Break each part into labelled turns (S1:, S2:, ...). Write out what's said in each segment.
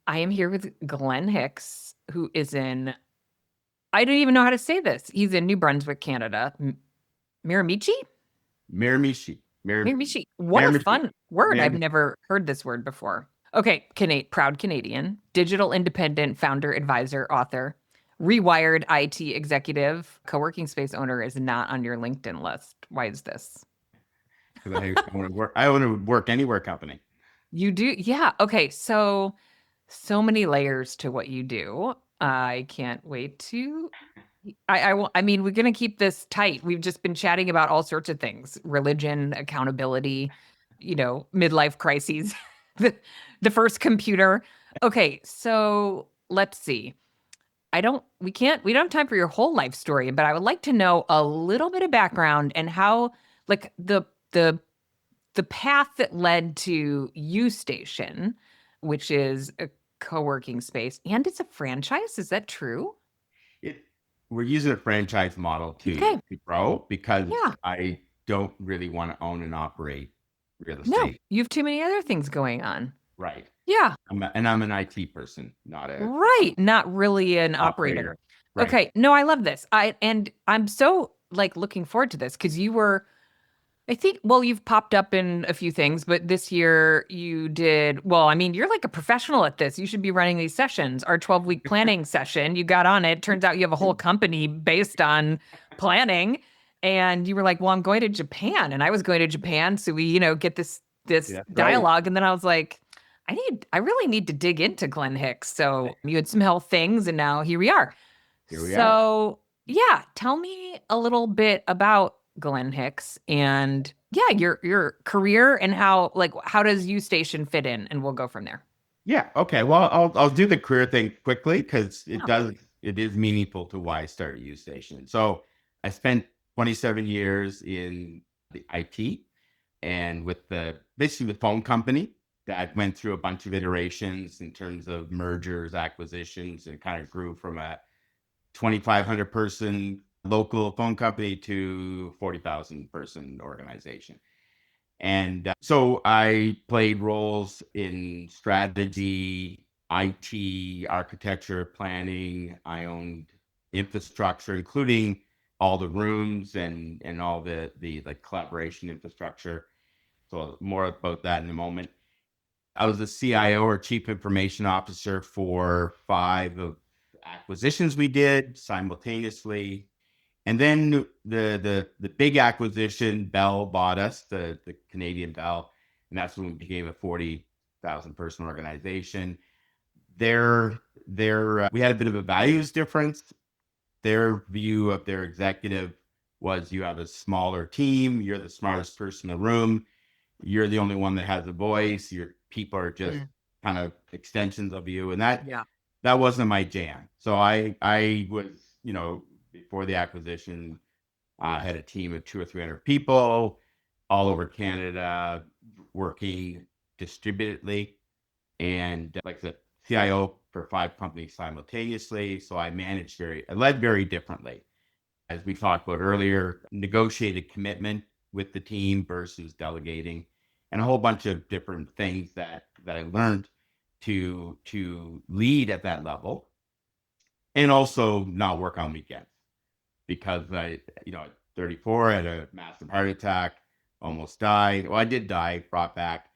S1: I am here with Glen Hicks, who is I don't even know how to say this. He's in New Brunswick, Canada. Miramichi?
S2: Miramichi.
S1: Miramichi. What a
S2: Miramichi.
S1: fun word. I've
S2: Miramichi.
S1: never heard this word before. Okay, proud Canadian, digital independent founder, advisor, author, rewired IT executive, co-working space owner is not on your LinkedIn list. Why is this?
S2: Because I want to work. I want to work anywhere company.
S1: You do? Yeah. Okay. So many layers to what you do. I can't wait to. I mean, we're going to keep this tight. We've just been chatting about all sorts of things: religion, accountability, midlife crises, the, the first computer. Okay. So let's see. We don't have time for your whole life story, but I would like to know a little bit of background and how, like, the path that led to USTATION, which is a co-working space, and it's a franchise. Is that true?
S2: It, we're using a franchise model
S1: Okay.
S2: to grow because
S1: Yeah.
S2: I don't really want to own and operate real
S1: No,
S2: estate.
S1: you have too many other things going on.
S2: Right.
S1: Yeah.
S2: I'm an IT person, not a
S1: Right. Not really an operator.
S2: operator. Right.
S1: Okay. No, I love this. I'm so like looking forward to this because I think, well, you've popped up in a few things, but this year you did, well, I mean, you're like a professional at this. You should be running these sessions. Our 12-week planning session, you got on it. Turns out you have a whole company based on planning. And you were like, well, I'm going to Japan. And I was going to Japan. So we, get this
S2: Yeah. Right.
S1: dialogue. And then I was like, I really need to dig into Glen Hicks. So you had some health things and now here we are.
S2: Here we are.
S1: So yeah, tell me a little bit about Glen Hicks and yeah, your career and how does U Station fit in, and we'll go from there.
S2: Yeah. Okay. Well, I'll do the career thing quickly because
S1: Yeah.
S2: it is meaningful to why I started U Station. So I spent 27 years in the IT and with basically the phone company that went through a bunch of iterations in terms of mergers, acquisitions, and kind of grew from a 2,500 person local phone company to 40,000 person organization. And so I played roles in strategy, IT, architecture, planning. I owned infrastructure, including all the rooms and all the like collaboration infrastructure. So more about that in a moment. I was the CIO or chief information officer for 5 of acquisitions we did simultaneously. And then the big acquisition, Bell bought us, the Canadian Bell, and that's when we became a 40,000 person organization. We had a bit of a values difference. Their view of their executive was you have a smaller team, you're the smartest person in the room, you're the only one that has a voice, your people are just
S1: Mm,
S2: kind of extensions of you, and that
S1: yeah.
S2: that wasn't my jam. So I was, before the acquisition, I had a team of 200 or 300 people all over Canada working distributedly, and like the CIO for 5 companies simultaneously. So I led very differently. As we talked about earlier, negotiated commitment with the team versus delegating, and a whole bunch of different things that I learned to lead at that level, and also not work on weekends because at 34, I had a massive heart attack, almost died. Well, I did die, brought back.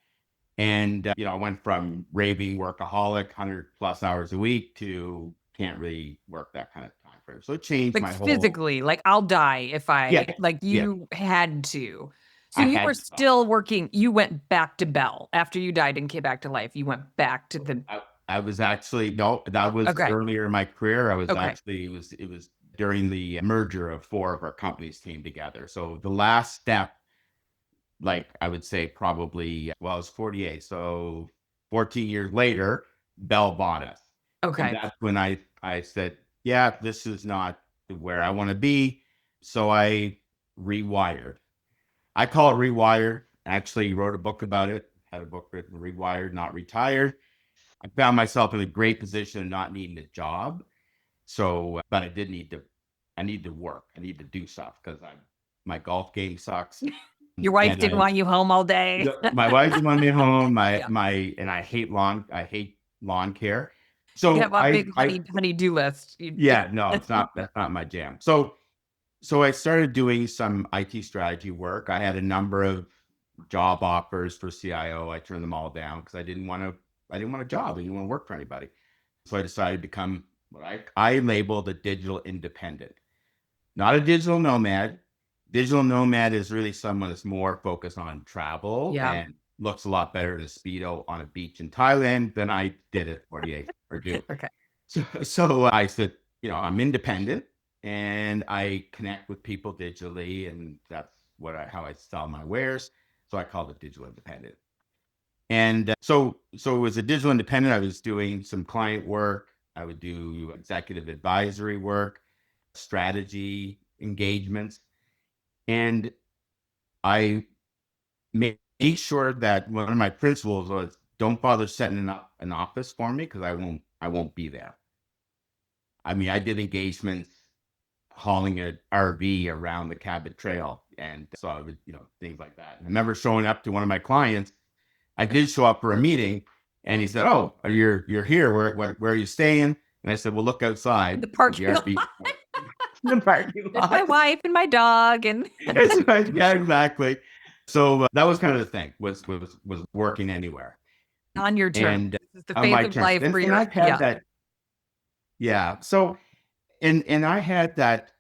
S2: And, I went from raving workaholic, 100 plus hours a week to can't really work that kind of time frame. So it changed
S1: Like
S2: my whole,
S1: physically, like I'll die if
S2: yeah, yeah,
S1: you had to. So
S2: I
S1: you were
S2: had to stop.
S1: still working, you went back to Bell after you died and came back to life. You went back to the
S2: I was actually, no, that was
S1: Okay.
S2: earlier in my career. I was
S1: Okay.
S2: actually, it was during the merger of 4 of our companies came together. So the last step, like I would say probably, well, I was 48. So 14 years later, Bell bought us. And
S1: Okay.
S2: that's when I said, yeah, this is not where I want to be. So I rewired. I call it rewired. I actually wrote a book about it, had a book written, Rewired, Not Retired. I found myself in a great position of not needing a job. So, but I need to work. I need to do stuff because my golf game sucks.
S1: Your wife
S2: And
S1: didn't want you home all day.
S2: my wife wanted me home.
S1: Yeah.
S2: And I hate lawn care.
S1: You
S2: So
S1: have a big honey-do list.
S2: yeah, no, that's not my jam. So I started doing some IT strategy work. I had a number of job offers for CIO. I turned them all down because I didn't want a job. I didn't want to work for anybody. So I decided to become what I labeled a digital independent, not a digital nomad. Digital nomad is really someone that's more focused on travel
S1: Yeah.
S2: and looks a lot better in a Speedo on a beach in Thailand than I did at 48 or do.
S1: Okay.
S2: So I said, I'm independent and I connect with people digitally, and that's how I sell my wares. So I called it digital independent. And so as a digital independent, I was doing some client work. I would do executive advisory work, strategy engagements, and I made sure that one of my principles was don't bother setting up an office for me because I won't be there. I mean, I did engagements hauling an RV around the Cabot Trail, and so I would, things like that. I remember showing up to one of my clients. I did show up for a meeting, and he said, "Oh, you're here. Where are you staying?" And I said, "Well, look outside
S1: The
S2: of the
S1: parking lot.
S2: RV." The parking
S1: There's my
S2: lot.
S1: wife and my dog and
S2: It's right. Yeah, exactly. So that was kind of the thing was working anywhere,
S1: on your terms.
S2: and
S1: This is the
S2: on
S1: phase
S2: my
S1: of
S2: terms.
S1: life where
S2: And
S1: you're
S2: I've had
S1: yeah.
S2: that. Yeah. So and I had that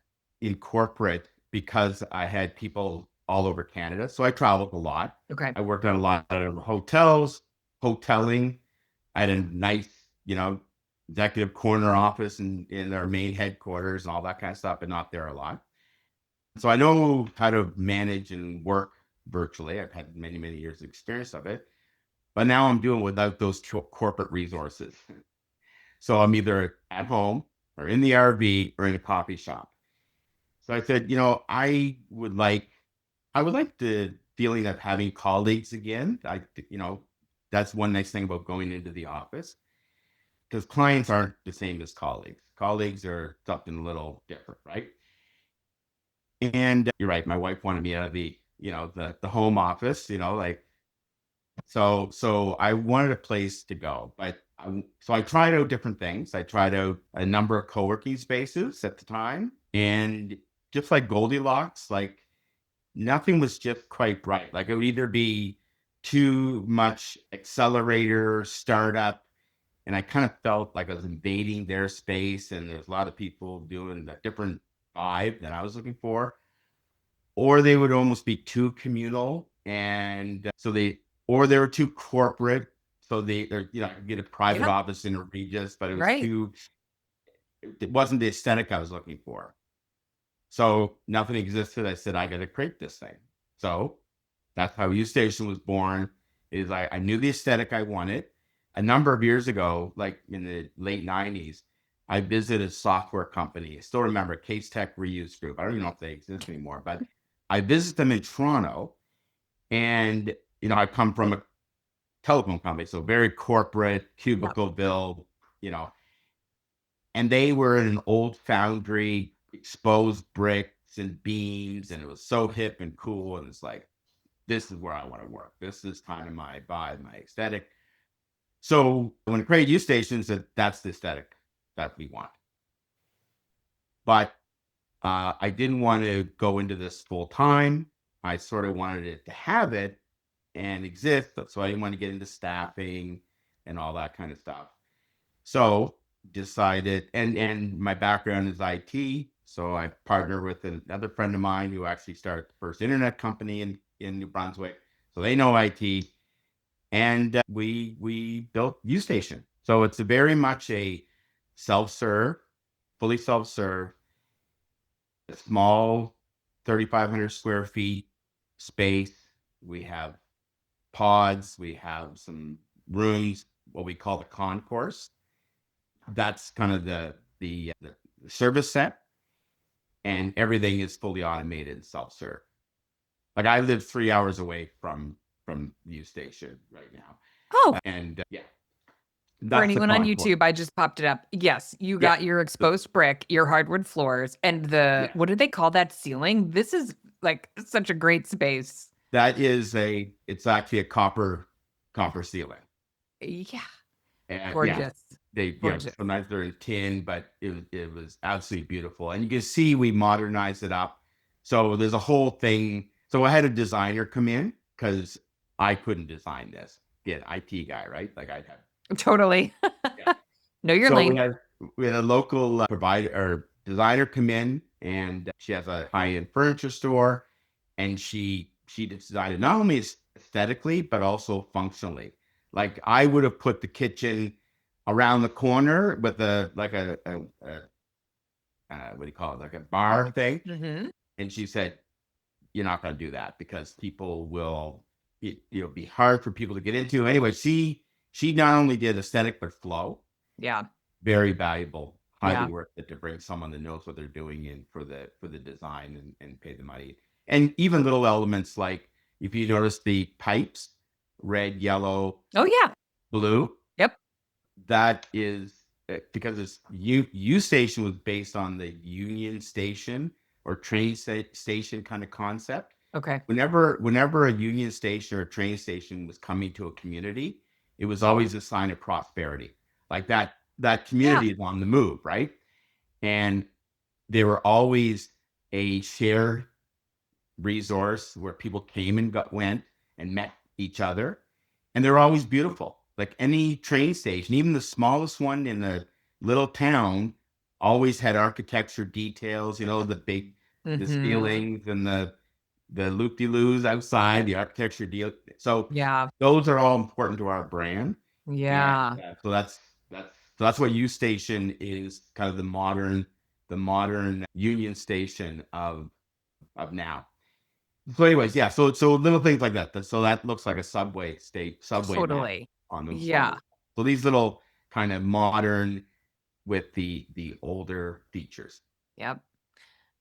S2: in corporate because I had people all over Canada. So I traveled a lot.
S1: Okay.
S2: I worked on a lot of hotels, hoteling. I had a nice, executive corner office in our main headquarters and all that kind of stuff, but not there a lot. So I know how to manage and work virtually. I've had many, many years of experience of it, but now I'm doing without those corporate resources. So I'm either at home or in the RV or in a coffee shop. So I said, I would like the feeling of having colleagues again. That's one nice thing about going into the office because clients aren't the same as colleagues. Colleagues are something a little different, right? And you're right. My wife wanted me out of the home office, like, so I wanted a place to go, but so I tried out different things. I tried out a number of co-working spaces at the time, and just like Goldilocks, like nothing was just quite right. Like it would either be too much accelerator startup, and I kind of felt like I was invading their space, and there's a lot of people doing a different vibe that I was looking for, or they would almost be too communal, and or they were too corporate. So I could get a private
S1: Yep.
S2: office in a Regis, but
S1: Right.
S2: it wasn't the aesthetic I was looking for. So nothing existed. I said, I got to create this thing. So that's how USTATION was born. Is I knew the aesthetic I wanted. A number of years ago, like in the late 90s, I visited a software company. I still remember Case Tech Reuse Group. I don't even know if they exist anymore, but I visited them in Toronto. And, I come from a telephone company, so very corporate,
S1: Yep.
S2: cubicle build, you know, and they were in an old foundry, exposed bricks and beams, and it was so hip and cool. And it's like, this is where I want to work. This is kind of my vibe, my aesthetic. So when I created USTATION, said that's the aesthetic that we want. But I didn't want to go into this full time. I sort of wanted it to have it and exist. So I didn't want to get into staffing and all that kind of stuff. So decided, and my background is IT. So I partnered with another friend of mine who actually started the first internet company in New Brunswick. So they know IT, and we built USTATION. So it's very much a self-serve, fully self-serve, a small 3,500 square feet space. We have pods. We have some rooms, what we call the concourse. That's kind of the service set, and everything is fully automated and self-serve. Like I live 3 hours away from USTATION right now,
S1: Oh,
S2: and yeah,
S1: for
S2: that's the
S1: anyone on
S2: concourse.
S1: YouTube, I just popped it up. Yes, you
S2: Yeah,
S1: got your exposed brick, your hardwood floors, and
S2: yeah.
S1: what do they call that ceiling? This is like such a great space.
S2: It's actually a copper ceiling.
S1: Yeah.
S2: And yeah,
S1: Gorgeous.
S2: they,
S1: Gorgeous.
S2: sometimes they're in tin, but it was absolutely beautiful. And you can see we modernized it up. So there's a whole thing. So I had a designer come in because I couldn't design this. Get IT guy, right? Like I'd have.
S1: Totally.
S2: Yeah.
S1: Know your
S2: So
S1: lane.
S2: we had a local provider or designer come in, and she has a high end furniture store, and she designed it not only aesthetically but also functionally. Like I would have put the kitchen around the corner with a like a what do you call it, like a bar thing,
S1: Hmm.
S2: and she said you're not going to do that because people will be hard for people to get into. Anyway, she not only did aesthetic but flow.
S1: Yeah.
S2: Very valuable, highly
S1: Yeah.
S2: worth it to bring someone that knows what they're doing in for the design and pay the money. And even little elements like if you notice the pipes, red, yellow,
S1: Oh, yeah.
S2: blue,
S1: Yep.
S2: that is because it's U Station was based on the Union Station or station kind of concept.
S1: Okay.
S2: Whenever a Union Station or a train station was coming to a community, it was always a sign of prosperity. Like that
S1: Yeah.
S2: community is on the move, right? And they were always a shared resource where people came and went and met each other, and they're always beautiful. Like any train station, even the smallest one in a little town, always had architecture details. The
S1: Hmm.
S2: ceilings and the loop de loos outside, the architecture deal. So
S1: Yeah.
S2: those are all important to our brand, and
S1: Yeah.
S2: so that's what U Station is, kind of the modern Union Station of now. So, anyways, yeah. So little things like that. So that looks like a subway map
S1: Totally.
S2: on those
S1: Yeah.
S2: levels. So these little kind of modern with the older features.
S1: Yep.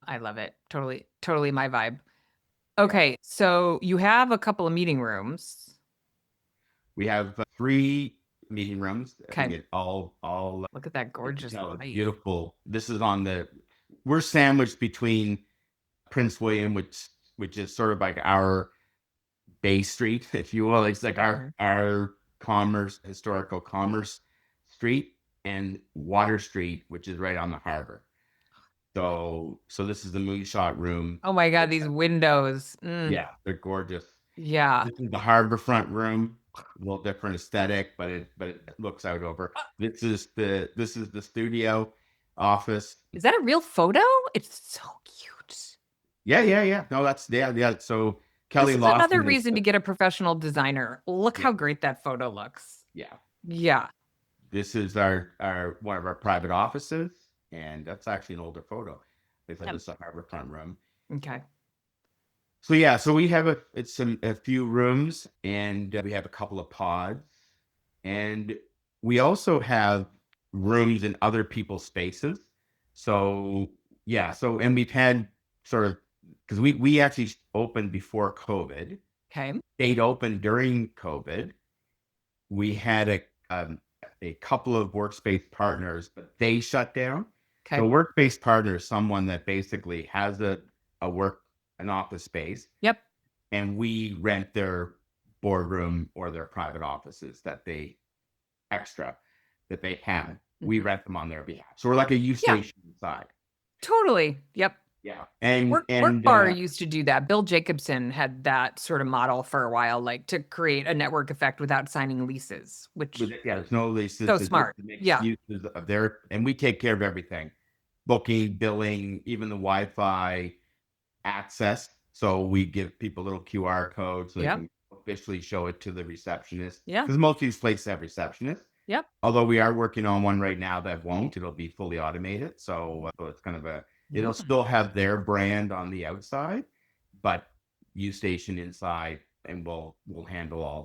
S1: I love it. Totally. Totally my vibe.
S2: Yeah.
S1: Okay. So you have a couple of meeting rooms.
S2: We have three meeting rooms. I think
S1: Okay.
S2: it all
S1: Look at that
S2: you can
S1: gorgeous
S2: tell it's
S1: light.
S2: beautiful. This is we're sandwiched between Prince William, which is sort of like our Bay Street, if you will. It's like our
S1: Mhm.
S2: our historical commerce street, and Water Street, which is right on the harbor. So this is the moonshot room.
S1: Oh my God, these windows.
S2: Yeah, they're gorgeous.
S1: Yeah.
S2: This is the harbor front room, a little different aesthetic, but it looks out over. This is the studio office.
S1: Is that a real photo? It's so cute.
S2: Yeah, yeah, yeah. No, that's yeah. So
S1: This
S2: Kelly
S1: is another
S2: Lawson is
S1: reason to get a professional designer. Look
S2: yeah,
S1: how great that photo looks.
S2: yeah.
S1: Yeah.
S2: This is our one of our private offices, and that's actually an older photo. They said
S1: Yep.
S2: this is a harbor front room.
S1: Okay.
S2: So yeah, so we have a few rooms, and we have a couple of pods, and we also have rooms in other people's spaces. So yeah, and we've had sort of because we actually opened before COVID,
S1: Okay.
S2: stayed open during COVID. We had a couple of workspace partners, but they shut down.
S1: Okay.
S2: So workspace partner is someone that basically has an office space,
S1: Yep.
S2: and we rent their boardroom or their private offices extra that they have. We
S1: Mhm.
S2: rent them on their behalf. So we're like a U
S1: Yeah.
S2: station inside.
S1: Totally. Yep.
S2: Yeah. And
S1: Work Bar used to do that. Bill Jacobson had that sort of model for a while, like to create a network effect without signing leases, which
S2: there's no leases.
S1: so
S2: It's just
S1: smart.
S2: to make
S1: Yeah.
S2: uses of and we take care of everything, booking, billing, even the Wi-Fi access. So we give people a little QR code so they
S1: Yep.
S2: can officially show it to the receptionist.
S1: Yeah.
S2: Because most of these places have receptionists.
S1: Yep.
S2: Although we are working on one right now that won't. It'll be fully automated. So it's kind of it'll
S1: Yeah.
S2: still have their brand on the outside, but U Station inside, and we'll handle all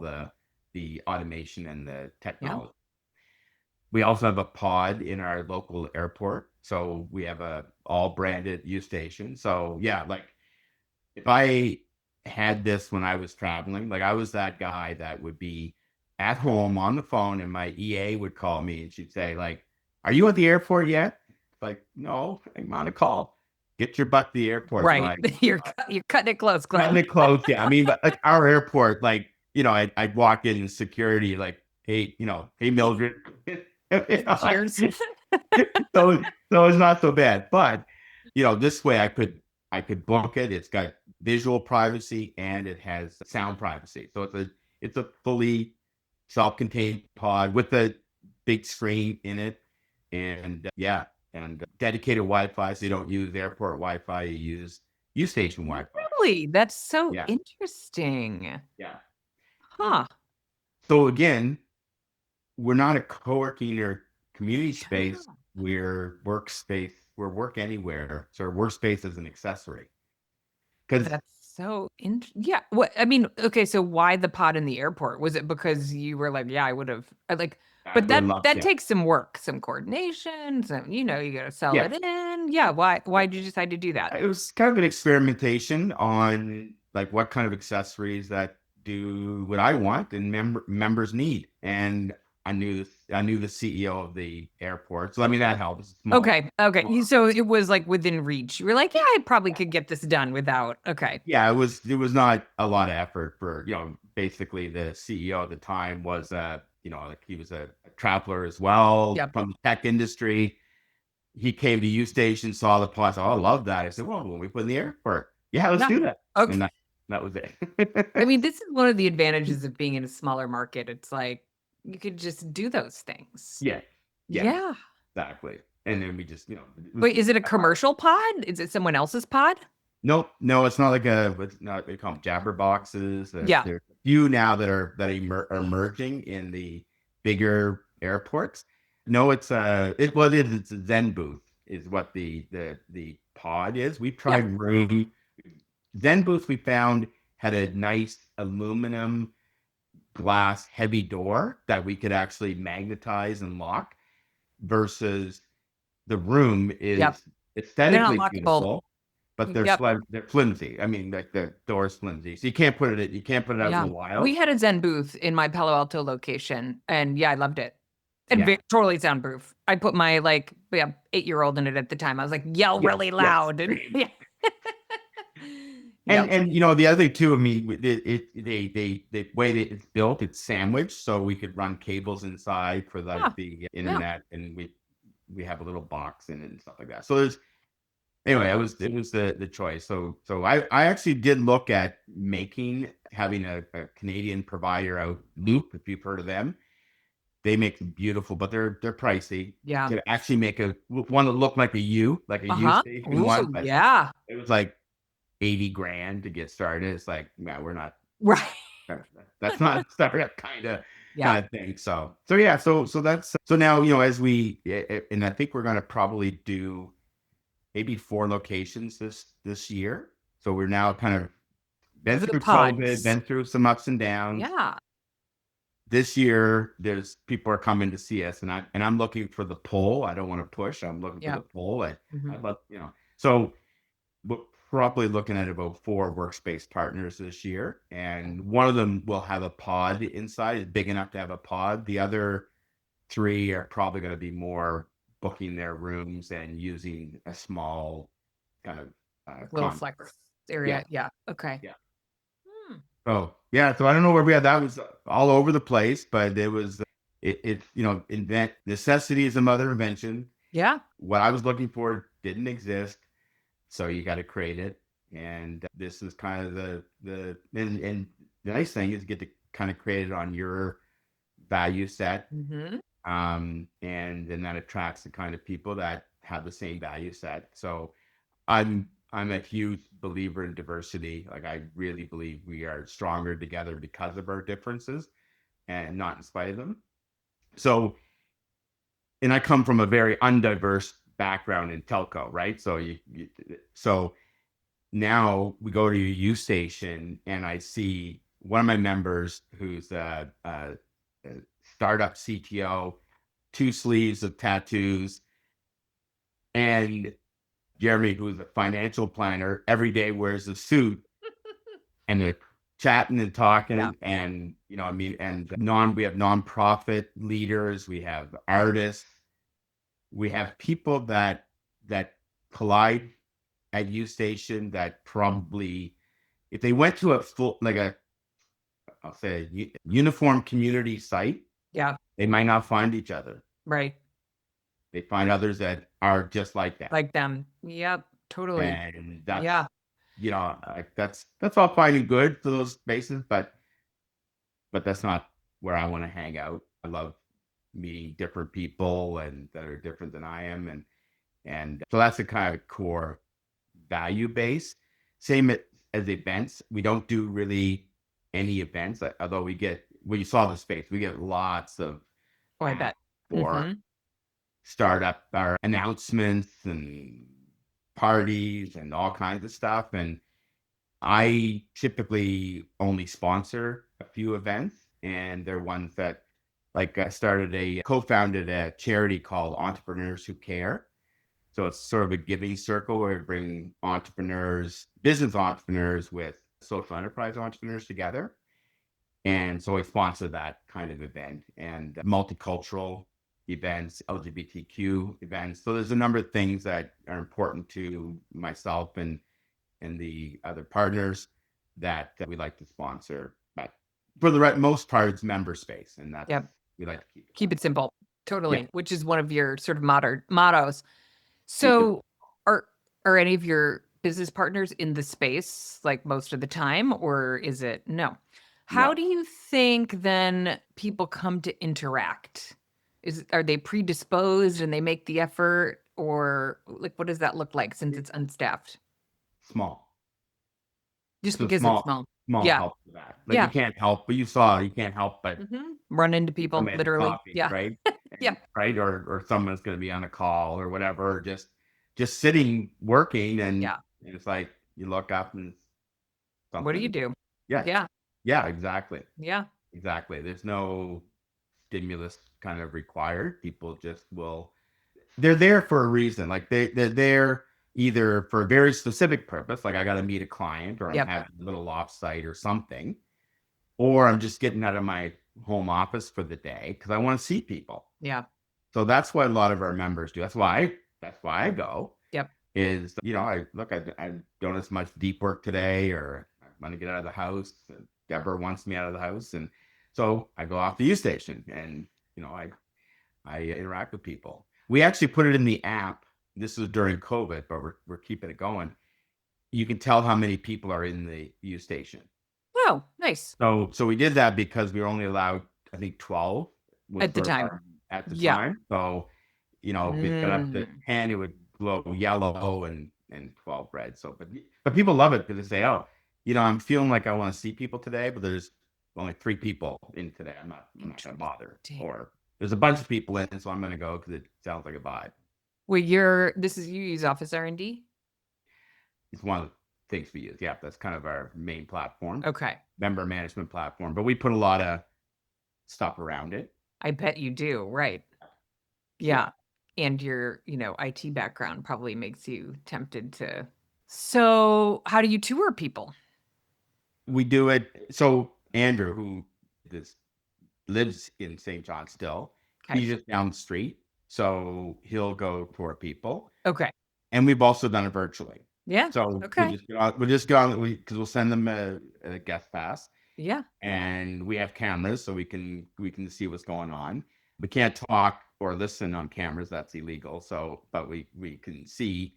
S2: the automation and the
S1: Yeah.
S2: technology. We also have a pod in our local airport. So we have a all branded U Station. So yeah, like if I had this when I was traveling, like I was that guy that would be at home on the phone, and my EA would call me and she'd say, like, "Are you at the airport yet?" Like, no, I'm on a call. Get your butt to the airport. So
S1: Right. You're cutting it close,
S2: cutting
S1: Glenn.
S2: it close. Yeah. I mean, but like our airport, like, I'd walk in security, like hey Mildred.
S1: Cheers.
S2: So it's not so bad. But this way I could book it. It's got visual privacy and it has sound privacy. So it's a fully self-contained pod with a big screen in it, and yeah, and dedicated Wi-Fi. So you don't use airport Wi-Fi. You use U-Station Wi-Fi.
S1: Really? That's so
S2: Yeah,
S1: interesting.
S2: yeah.
S1: Huh.
S2: So again, we're not a co-working or community space.
S1: Yeah.
S2: We're workspace. We're work anywhere. So our workspace is an accessory. Because
S1: That's so yeah. What I mean, okay, so why the pod in the airport? Was it because you were like, yeah, I would have like,
S2: I
S1: but
S2: would
S1: that
S2: love,
S1: that
S2: yeah,
S1: takes some work, some coordination, some, you gotta sell
S2: yeah.
S1: it in. Yeah, why did you decide to do that?
S2: It was kind of an experimentation on like what kind of accessories that do what I want and members need. And I knew the CEO of the airport, so I mean that helps. It's small.
S1: Okay, okay. So it was like within reach. You were like, yeah, I probably could get this done without. Okay.
S2: Yeah, it was not a lot of effort for, basically the CEO at the time was like he was a traveler as well
S1: Yep.
S2: from the tech industry. He came to U Station, saw the plot. Oh, I love that. I said, well, when we put in the airport, yeah, let's
S1: Yeah.
S2: do that.
S1: Okay.
S2: And that was
S1: I
S2: it.
S1: mean, this is one of the advantages of being in a smaller market. It's like you could just do those things.
S2: Yeah, yeah,
S1: Yeah.
S2: exactly. And then we just, it was
S1: Wait, is it a commercial pod? Is it someone else's pod?
S2: nope, no, it's not like it's not, they call them jabber boxes.
S1: Yeah.
S2: There's a few now that are emerging in the bigger airports. No, it's a Zen booth is what the pod is. We've
S1: Yeah.
S2: tried room Zen booth we found had a nice aluminum glass heavy door that we could actually magnetize and lock versus the room
S1: Yep.
S2: is
S1: They're not
S2: aesthetically
S1: lockable.
S2: beautiful, but they're
S1: Yep.
S2: they're flimsy. I mean, like the door's flimsy, so you can't put it out in
S1: Yeah.
S2: the wild.
S1: We had a Zen booth in my Palo Alto location, and yeah, I loved it. And
S2: Yeah,
S1: totally soundproof. I put my like, yeah, 8-year-old in it at the time. I was like, yell
S2: yes,
S1: really
S2: yes.
S1: loud. And yeah.
S2: And
S1: Yep.
S2: the other two, I mean, the way that it's built, it's sandwiched, so we could run cables inside for
S1: Yeah.
S2: like the
S1: Yeah.
S2: internet, and we have a little box in it and stuff like that. So there's anyway, it was the choice. So I actually did look at having a Canadian provider out Loop, if you've heard of them. They make them beautiful, but they're pricey.
S1: Yeah.
S2: To actually make one that looked like a U
S1: Uh-huh.
S2: station one,
S1: Ooh,
S2: but
S1: yeah.
S2: it was like 80 grand to get started. It's like, yeah, we're not
S1: Right.
S2: that's not startup
S1: Yeah.
S2: kind of thing. So yeah, so that's so now, as and I think we're gonna probably do maybe 4 locations this year. So we're now kind of been
S1: For the
S2: through COVID,
S1: pods.
S2: been through some ups and downs.
S1: Yeah.
S2: This year, there's people are coming to see us, and I'm looking for the pull. I don't want to push. I'm looking for
S1: Yeah.
S2: the pull.
S1: Mhm.
S2: I'd love, so we're probably looking at about 4 workspace partners this year, and one of them will have a pod inside. It's big enough to have a pod. The other 3 are probably going to be more booking their rooms and using a small kind of
S1: Little
S2: con.
S1: flex
S2: Yeah,
S1: area. Yeah. Okay.
S2: yeah.
S1: Hmm.
S2: Oh, yeah. So I don't know where we had that was all over the place, but it was invent necessity is a mother invention.
S1: Yeah.
S2: What I was looking for didn't exist, so you got to create it. And this is kind of and the nice thing is you get to kind of create it on your value set,
S1: Mhm.
S2: and then that attracts the kind of people that have the same value set. So I'm a huge believer in diversity. Like I really believe we are stronger together because of our differences and not in spite of them. So, and I come from a very undiverse background in telco, right? So now we go to your U station and I see one of my members who's a startup CTO, 2 sleeves of tattoos, and Jeremy, who's a financial planner, every day wears a suit, and they're chatting and
S1: Yeah.
S2: talking, and I mean, and we have nonprofit leaders, we have artists, we have people that collide at U Station that probably, if they went to a full like a I'll say a uniform community site,
S1: Yeah.
S2: They might not find each other.
S1: Right.
S2: They find others that are just like them.
S1: Like them. Yep. Totally.
S2: And
S1: Yeah.
S2: that's, that's all fine and good for those spaces, but that's not where I want to hang out. I love meeting different people and that are different than I am. And so that's the kind of core value base. Same as events. We don't do really any events, although when you saw the space, we get lots of
S1: Oh, I
S2: ask
S1: bet.
S2: for
S1: Mhm.
S2: startup or announcements and parties and all kinds of stuff. And I typically only sponsor a few events, and they're ones that, like, I co-founded a charity called Entrepreneurs Who Care. So it's sort of a giving circle where we bring entrepreneurs, business entrepreneurs with social enterprise entrepreneurs together. And so I sponsor that kind of event and multicultural events, LGBTQ events. So there's a number of things that are important to myself and the other partners that we like to sponsor. But for the most part, it's member space, and
S1: Yep.
S2: we like to keep it
S1: Keep
S2: that
S1: it
S2: way.
S1: simple.
S2: Yeah,
S1: Totally, which is one of your sort of modern mottos.
S2: keep it.
S1: So, are are any of your business partners in the space like most of the time, or is it no? How
S2: No,
S1: do you think then people come to interact? Are they predisposed and they make the effort, or like what does that look like since it's unstaffed?
S2: small.
S1: Just
S2: So
S1: because it's
S2: small,
S1: small.
S2: small
S1: Yeah.
S2: help for that. Like you
S1: Yeah.
S2: can't help, but you saw you can't help but
S1: Run into
S2: see
S1: people,
S2: somebody at the
S1: literally.
S2: coffee,
S1: Yeah.
S2: right?
S1: Yeah.
S2: And right, or someone's going to be on a call or whatever, or just sitting working, and
S1: Yeah.
S2: it's like you look up and
S1: What do you
S2: something.
S1: do?
S2: Yeah,
S1: Yeah.
S2: yeah, exactly,
S1: Yeah.
S2: exactly. There's no stimulus kind of required. People just will. They're there for a reason. Like they're there either for a very specific purpose, like I got to meet a client, or I'm
S1: Yep.
S2: having a little offsite or something, or I'm just getting out of my home office for the day because I want to see people.
S1: Yeah.
S2: So that's what a lot of our members do. That's why I go.
S1: Yep.
S2: Is I'm doing as much deep work today, or I want to get out of the house. Deborah wants me out of the house, and so I go off the U station, and I interact with people. We actually put it in the app. This was during COVID, but we're keeping it going. You can tell how many people are in the U station.
S1: Oh, nice.
S2: So we did that because we were only allowed, I think, 12 was
S1: At the
S2: sort of
S1: time.
S2: our at the
S1: Yeah.
S2: time. So, if it got up to
S1: Mm.
S2: 10, it would glow yellow and 12 red. So, but people love it because they say, oh, I'm feeling like I want to see people today, but there's only 3 people in today. I'm not going to bother.
S1: Interesting.
S2: Or there's a bunch of people in, so I'm going to go because it sounds like a vibe.
S1: Well, you use Office R&D?
S2: It's one of the things we use. Yeah, that's kind of our main platform,
S1: Okay.
S2: member management platform. But we put a lot of stuff around it.
S1: I bet you do, right.
S2: Yeah.
S1: Yeah. And your, IT background probably makes you tempted to. So, how do you tour people?
S2: We do it. So Andrew, who this lives in St. John still,
S1: Okay.
S2: he's just down the street. So he'll go tour people.
S1: Okay.
S2: And we've also done it virtually.
S1: Yeah.
S2: So
S1: Okay.
S2: we'll just go on because we'll send them a guest pass,
S1: Yeah.
S2: and we have cameras so we can see what's going on. We can't talk or listen on cameras, that's illegal. So but we can see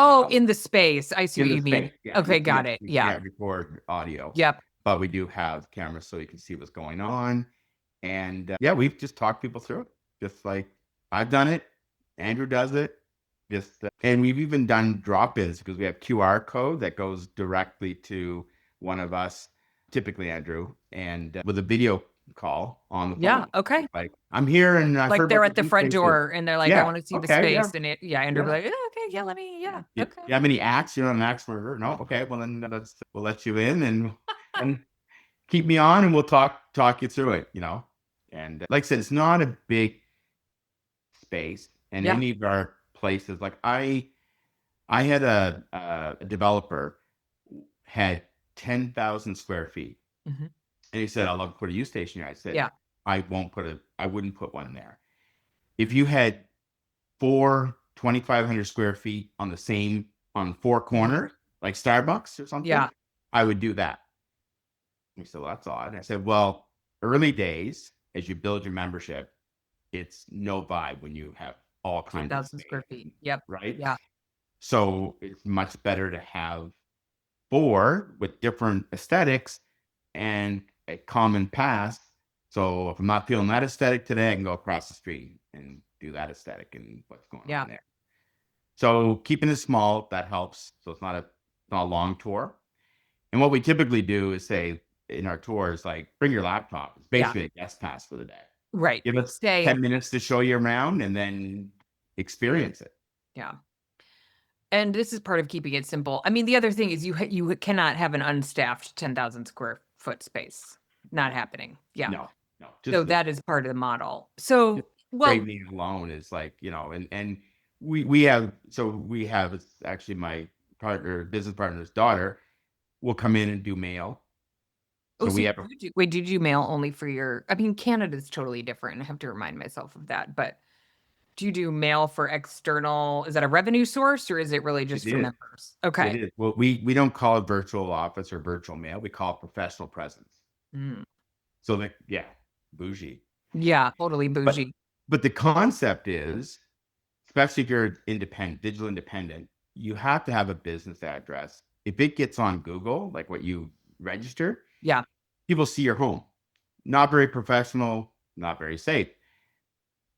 S1: Oh,
S2: uh,
S1: in the space. I see
S2: in
S1: what
S2: the
S1: you mean.
S2: space. Yeah,
S1: Okay, got it.
S2: we
S1: Yeah.
S2: can't record audio,
S1: Yep.
S2: but we do have cameras so you can see what's going on. And yeah, we've just talked people through it, just like I've done it. Andrew does it. Just and we've even done drop-ins because we have QR code that goes directly to one of us, typically Andrew, and with a video call on the
S1: Yeah.
S2: phone.
S1: Okay.
S2: Like I'm here and I've
S1: Like
S2: heard
S1: they're
S2: about
S1: at the
S2: the
S1: front
S2: space.
S1: door and they're like, I
S2: Yeah.
S1: want to see the
S2: Okay. Yeah.
S1: space. And Andrew be
S2: Yeah.
S1: like, okay, yeah,
S2: Yeah.
S1: yeah. Okay.
S2: You have any acts? You're an axe murderer? No. Okay. Well, then we'll let you in and keep me on, and we'll talk you through it. And like I said, it's not a big space, and
S1: Yeah.
S2: any of our places. Like I had a developer had 10,000 square feet,
S1: Mhm.
S2: and he said, "I'd love to put a U station here." I said,
S1: Yeah.
S2: I wouldn't put one there. If you had 4 2,500 square feet on 4 corners, like Starbucks or something,
S1: Yeah.
S2: I would do that. He said, well, that's odd. I said, well, early days, as you build your membership, it's no vibe when you have all kinds of
S1: 10,000
S2: space,
S1: square feet. Yep.
S2: right?
S1: Yeah.
S2: So it's much better to have four with different aesthetics and a common path. So if I'm not feeling that aesthetic today, I can go across the street and do that aesthetic and what's going
S1: Yeah.
S2: on there. So keeping it small, that helps. So it's not a long tour. And what we typically do is say in our tours, like bring your laptop. It's
S1: Yeah.
S2: basically a guest pass for the day.
S1: Right.
S2: Give us
S1: Stay.
S2: 10 minutes to show you around and then experience it.
S1: Yeah. And this is part of keeping it simple. I mean, the other thing is you cannot have an unstaffed 10,000 square foot space. Not happening. Yeah.
S2: No, no,
S1: So
S2: just the
S1: that is part of the model. So,
S2: trade
S1: well,
S2: meeting alone is like, and we have it's actually my business partner's daughter will come in and do mail.
S1: oh,
S2: So
S1: so
S2: we have a
S1: wait, did you mail only for your, I mean, Canada's totally different. I have to remind myself of that, but do you do mail for external? Is that a revenue source or is it really
S2: it
S1: just for
S2: is.
S1: members?
S2: It
S1: Okay.
S2: is. Well, we don't call it virtual office or virtual mail. We call it professional presence.
S1: Mm.
S2: So like, yeah, bougie.
S1: Yeah, totally
S2: But
S1: bougie.
S2: but the concept is, especially if you're independent, digital independent, you have to have a business address. If it gets on Google, like what you register,
S1: Yeah.
S2: people see your home. Not very professional, not very safe.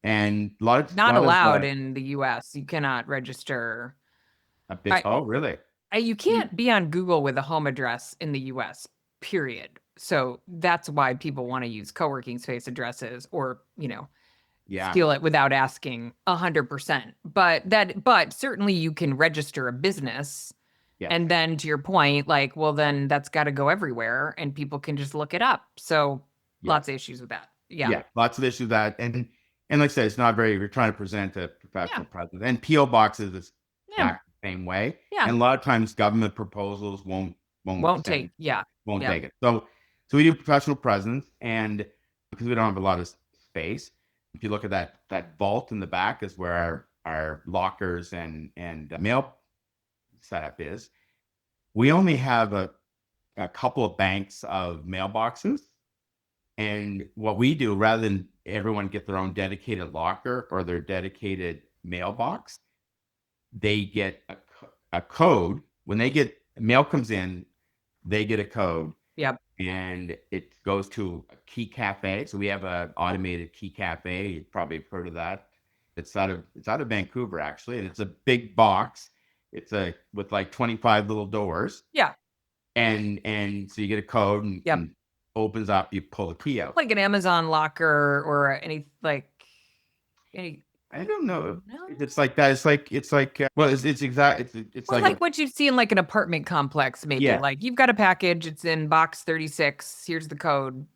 S2: And a lot of
S1: Not allowed in the US. You cannot register.
S2: a bit.
S1: I,
S2: Oh, really?
S1: you can't be on Google with a home address in the US, period. So that's why people want to use co-working space addresses or,
S2: Yeah.
S1: steal it without asking 100%. But certainly you can register a business.
S2: Yes.
S1: And then to your point, like, well, then that's got to go everywhere and people can just look it up. So
S2: Yes.
S1: lots of issues with that. Yeah.
S2: Yeah. Lots of issues with that, and like I said, it's not very. We're trying to present a
S1: Yeah.
S2: professional presence, and PO boxes is
S1: Yeah.
S2: exact same way.
S1: Yeah.
S2: And a lot of times, government proposals won't
S1: Won't
S2: send
S1: take. Yeah.
S2: won't
S1: Yeah.
S2: take it. So we do professional presence, and because we don't have a lot of space, if you look at that vault in the back is where our lockers and mail setup is. We only have a couple of banks of mailboxes, and what we do, rather than everyone get their own dedicated locker or their dedicated mailbox, they get a code. When they get mail comes in, they get a code
S1: Yep.
S2: and it goes to a key cafe. So we have an automated key cafe. You've probably heard of that. It's out of Vancouver actually, and it's a big box. It's a with like 25 little doors,
S1: Yeah.
S2: and so you get a code
S1: Yep.
S2: and opens up. You pull the key out.
S1: Like an Amazon locker or any,
S2: I don't know.
S1: no.
S2: It's like that. It's like well, it's exact. It's
S1: Well,
S2: like
S1: like what you'd see in like an apartment complex, maybe.
S2: yeah,
S1: Like you've got a package, it's in box 36. Here's the code.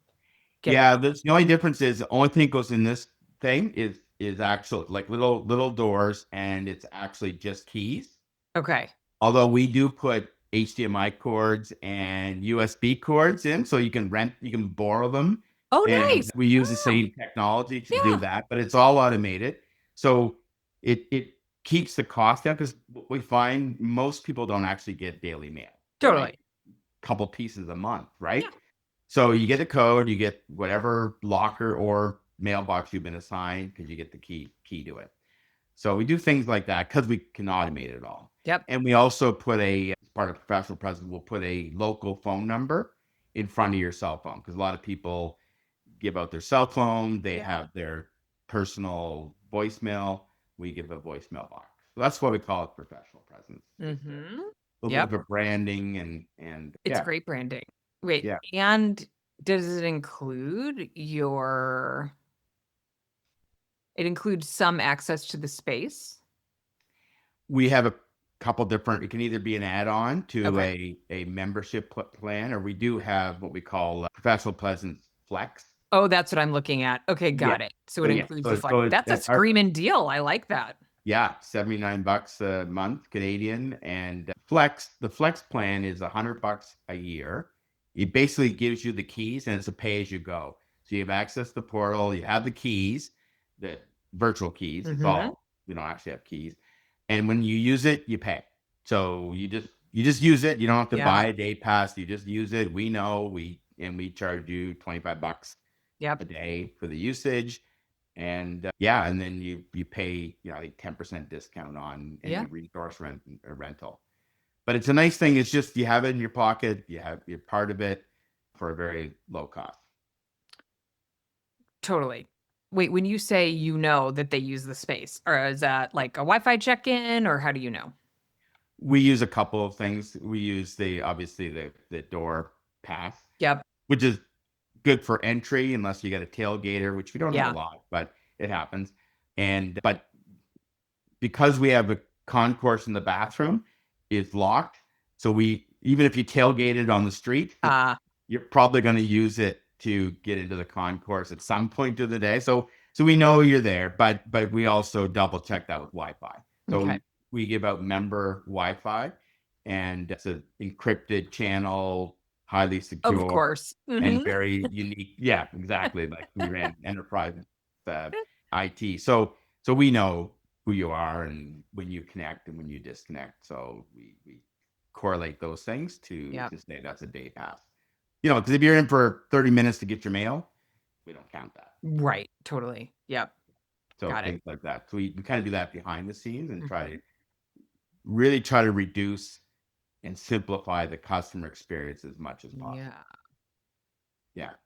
S1: Get it
S2: yeah.
S1: out.
S2: The only difference is the only thing that goes in this thing is actual like little doors, and it's actually just keys.
S1: Okay.
S2: Although we do put HDMI cords and USB cords in, so you can borrow them,
S1: Oh,
S2: and
S1: nice.
S2: we use the
S1: Oh,
S2: same technology to do
S1: yeah.
S2: that, but it's all automated. So it keeps the cost down because we find most people don't actually get daily mail. They might
S1: Totally.
S2: a couple pieces a month, right?
S1: Yeah.
S2: So you get a code, you get whatever locker or mailbox you've been assigned because you get the key to it. So we do things like that because we can automate it all.
S1: Yep.
S2: And we also put as part of professional presence, we'll put a local phone number in front of your cell phone because a lot of people give out their cell phone. They
S1: Yeah.
S2: have their personal voicemail. We give a voicemail box. So that's what we call it, professional presence. Just a
S1: Mm-hmm.
S2: little bit
S1: Yep.
S2: of a branding and
S1: It's
S2: yeah,
S1: great branding. Wait,
S2: yeah.
S1: and does it include it includes some access to the space?
S2: We have a couple different. It can either be an add-on to
S1: Okay.
S2: a membership plan, or we do have what we call professional presence flex.
S1: Oh, that's what I'm looking at. Okay,
S2: Yeah.
S1: got it. So
S2: So
S1: it
S2: yeah.
S1: includes the
S2: So
S1: flight.
S2: so
S1: That's a
S2: our
S1: screaming deal. I like that.
S2: yeah, $79 a month Canadian, and the flex plan is $100 a year. It basically gives you the keys, and it's a pay as you go. So you have access to the portal, you have the keys, the virtual keys. It's
S1: Mm-hmm.
S2: all we don't actually have keys, and when you use it, you pay. So you just use it. You don't have to
S1: Yeah.
S2: buy a day pass. You just use it. We know we charge you $25 a
S1: Yep.
S2: day for the usage. And yeah, and then you pay, like 10% discount on any
S1: Yeah.
S2: resource rental. But it's a nice thing. It's just you have it in your pocket, you're part of it for a very low cost.
S1: Totally. Wait, when you say you know that they use the space, or is that like a Wi-Fi check-in, or how do you know?
S2: We use a couple of things. We use the obviously the door pass,
S1: Yep.
S2: which is good for entry unless you got a tailgater, which we don't have a
S1: Yeah.
S2: lot, but it happens. And but because we have a concourse in the bathroom, it's locked. So we even if you tailgated on the street,
S1: Uh,
S2: you're probably going to use it to get into the concourse at some point of the day. So we know you're there, but we also double check that with Wi-Fi. So
S1: okay.
S2: we give out member Wi-Fi, and it's an encrypted channel, highly
S1: Of
S2: secure
S1: course.
S2: and
S1: Mhm.
S2: very unique. Yeah, exactly. Like we ran enterprise uh, IT, so we know who you are and when you connect and when you disconnect. So we correlate those things
S1: Yep.
S2: to say that's a day pass. Because if you're in for 30 minutes to get your mail, we don't count that.
S1: Right. Totally. Yep.
S2: So
S1: Got it.
S2: things like that. So we kind of do that behind the scenes and
S1: Mhm.
S2: try to reduce and simplify the customer experience as much as possible.
S1: Yeah.
S2: Yeah. And